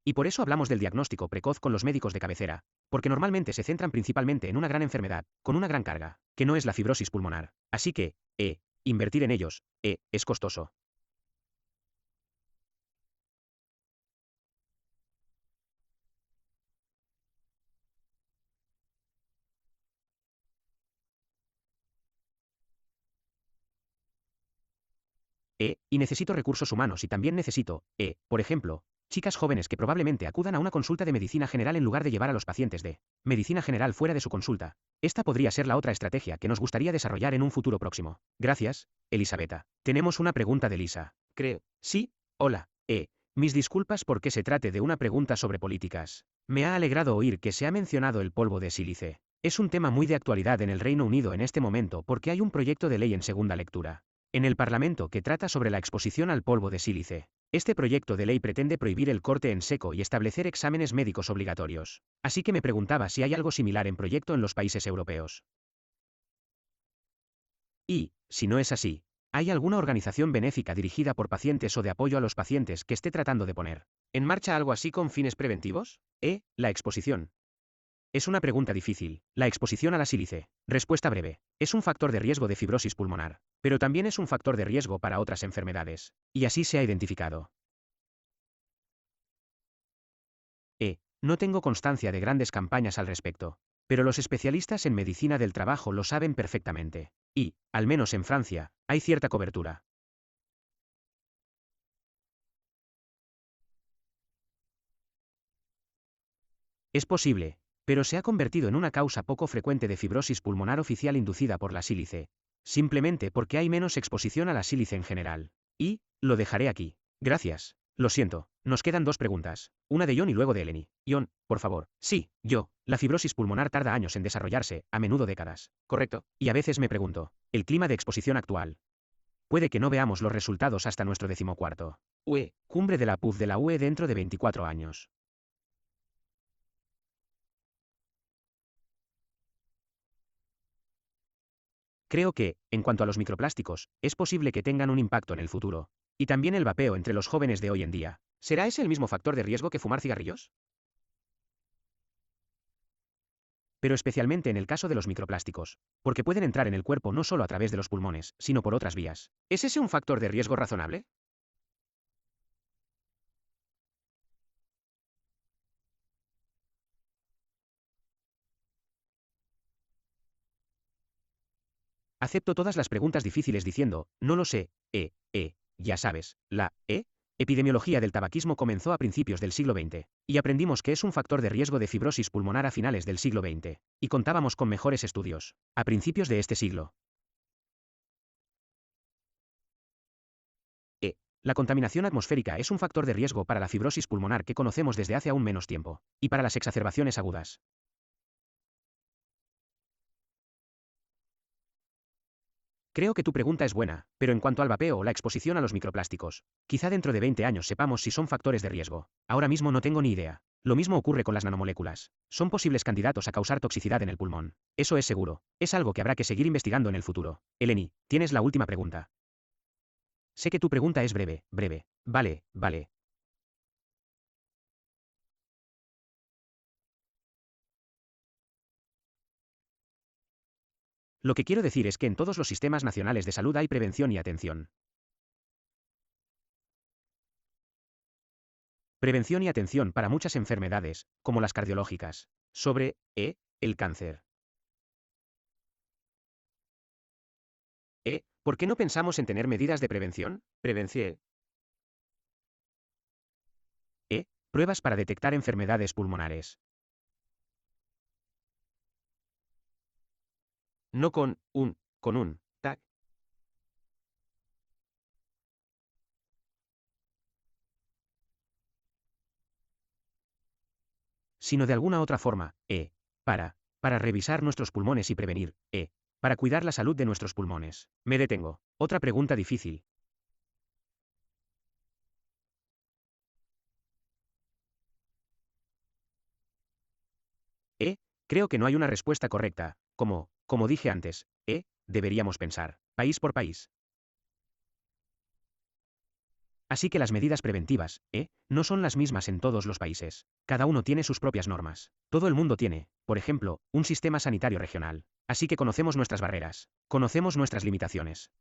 Y por eso hablamos del diagnóstico precoz con los médicos de cabecera, porque normalmente se centran principalmente en una gran enfermedad, con una gran carga, que no es la fibrosis pulmonar. Así que, invertir en ellos, es costoso. Y necesito recursos humanos y también necesito, por ejemplo, chicas jóvenes que probablemente acudan a una consulta de medicina general en lugar de llevar a los pacientes de medicina general fuera de su consulta. Esta podría ser la otra estrategia que nos gustaría desarrollar en un futuro próximo. Gracias, Elisabetta. Tenemos una pregunta de Lisa. Creo. Sí, hola. Mis disculpas porque se trate de una pregunta sobre políticas. Me ha alegrado oír que se ha mencionado el polvo de sílice. Es un tema muy de actualidad en el Reino Unido en este momento porque hay un proyecto de ley en segunda lectura en el Parlamento que trata sobre la exposición al polvo de sílice. Este proyecto de ley pretende prohibir el corte en seco y establecer exámenes médicos obligatorios. Así que me preguntaba si hay algo similar en proyecto en los países europeos. Y, si no es así, ¿hay alguna organización benéfica dirigida por pacientes o de apoyo a los pacientes que esté tratando de poner en marcha algo así con fines preventivos? La exposición. Es una pregunta difícil. La exposición a la sílice. Respuesta breve. Es un factor de riesgo de fibrosis pulmonar, pero también es un factor de riesgo para otras enfermedades. Y así se ha identificado. No tengo constancia de grandes campañas al respecto, pero los especialistas en medicina del trabajo lo saben perfectamente. Y, al menos en Francia, hay cierta cobertura. Es posible, pero se ha convertido en una causa poco frecuente de fibrosis pulmonar oficial inducida por la sílice, simplemente porque hay menos exposición a la sílice en general. Y, lo dejaré aquí. Gracias. Lo siento, nos quedan dos preguntas, una de John y luego de Eleni. John, por favor. Sí, yo. La fibrosis pulmonar tarda años en desarrollarse, a menudo décadas. Correcto. Y a veces me pregunto, el clima de exposición actual. Puede que no veamos los resultados hasta nuestro 14º cumbre de la PUF de la UE dentro de 24 años. Creo que, en cuanto a los microplásticos, es posible que tengan un impacto en el futuro. Y también el vapeo entre los jóvenes de hoy en día. ¿Será ese el mismo factor de riesgo que fumar cigarrillos? pero especialmente en el caso de los microplásticos, porque pueden entrar en el cuerpo no solo a través de los pulmones, sino por otras vías. ¿Es ese un factor de riesgo razonable? Acepto todas las preguntas difíciles diciendo, no lo sé, ya sabes, epidemiología del tabaquismo comenzó a principios del siglo XX, y aprendimos que es un factor de riesgo de fibrosis pulmonar a finales del siglo XX, y contábamos con mejores estudios, a principios de este siglo. La contaminación atmosférica es un factor de riesgo para la fibrosis pulmonar que conocemos desde hace aún menos tiempo, y para las exacerbaciones agudas. Creo que tu pregunta es buena, pero en cuanto al vapeo o la exposición a los microplásticos, quizá dentro de 20 años sepamos si son factores de riesgo. Ahora mismo no tengo ni idea. Lo mismo ocurre con las nanomoléculas. Son posibles candidatos a causar toxicidad en el pulmón. Eso es seguro. Es algo que habrá que seguir investigando en el futuro. Eleni, tienes la última pregunta. Sé que tu pregunta es breve. Vale. Lo que quiero decir es que en todos los sistemas nacionales de salud hay prevención y atención. Prevención y atención para muchas enfermedades, como las cardiológicas. Sobre, el cáncer. ¿Por qué no pensamos en tener medidas de prevención? Prevención. Pruebas para detectar enfermedades pulmonares. No con un TAC, sino de alguna otra forma, para revisar nuestros pulmones y prevenir, para cuidar la salud de nuestros pulmones. Me detengo. Otra pregunta difícil. Creo que no hay una respuesta correcta, como dije antes, deberíamos pensar, país por país. Así que las medidas preventivas, no son las mismas en todos los países. Cada uno tiene sus propias normas. Todo el mundo tiene, por ejemplo, un sistema sanitario regional. Así que conocemos nuestras barreras, conocemos nuestras limitaciones.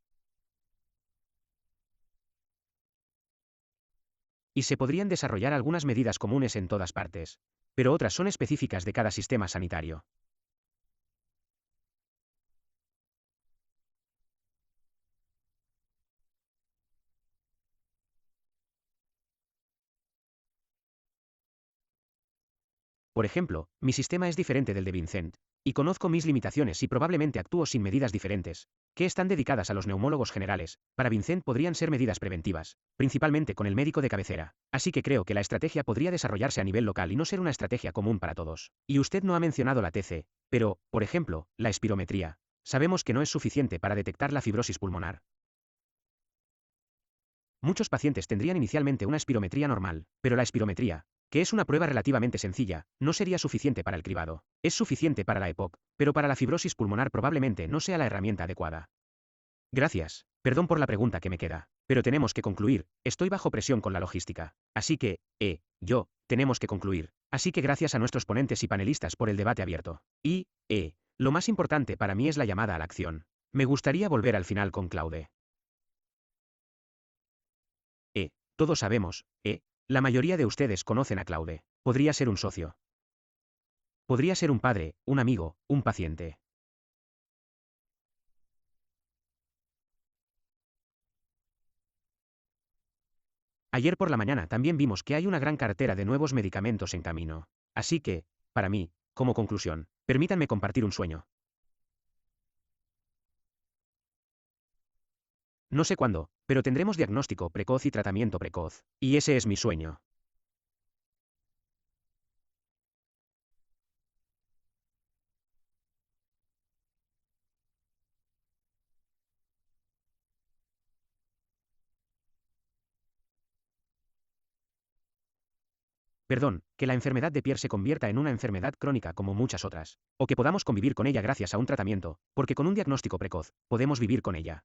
Y se podrían desarrollar algunas medidas comunes en todas partes, pero otras son específicas de cada sistema sanitario. Por ejemplo, mi sistema es diferente del de Vincent, y conozco mis limitaciones y probablemente actúo sin medidas diferentes, que están dedicadas a los neumólogos generales. Para Vincent podrían ser medidas preventivas, principalmente con el médico de cabecera. Así que creo que la estrategia podría desarrollarse a nivel local y no ser una estrategia común para todos. Y usted no ha mencionado la TC, pero, por ejemplo, la espirometría. Sabemos que no es suficiente para detectar la fibrosis pulmonar. Muchos pacientes tendrían inicialmente una espirometría normal, pero la espirometría, que es una prueba relativamente sencilla, no sería suficiente para el cribado. Es suficiente para la EPOC, pero para la fibrosis pulmonar probablemente no sea la herramienta adecuada. Gracias. Perdón por la pregunta que me queda, pero tenemos que concluir. Estoy bajo presión con la logística. Así que, tenemos que concluir. Así que gracias a nuestros ponentes y panelistas por el debate abierto. Y, lo más importante para mí es la llamada a la acción. Me gustaría volver al final con Claude. Todos sabemos, la mayoría de ustedes conocen a Claude. Podría ser un socio. Podría ser un padre, un amigo, un paciente. Ayer por la mañana también vimos que hay una gran cartera de nuevos medicamentos en camino. Así que, para mí, como conclusión, permítanme compartir un sueño. No sé cuándo, pero tendremos diagnóstico precoz y tratamiento precoz. Y ese es mi sueño. Perdón, que la enfermedad de Pierre se convierta en una enfermedad crónica como muchas otras. O que podamos convivir con ella gracias a un tratamiento, porque con un diagnóstico precoz, podemos vivir con ella.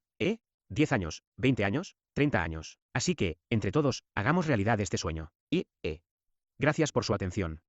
10 años, 20 años, 30 años. Así que, entre todos, hagamos realidad este sueño. Gracias por su atención.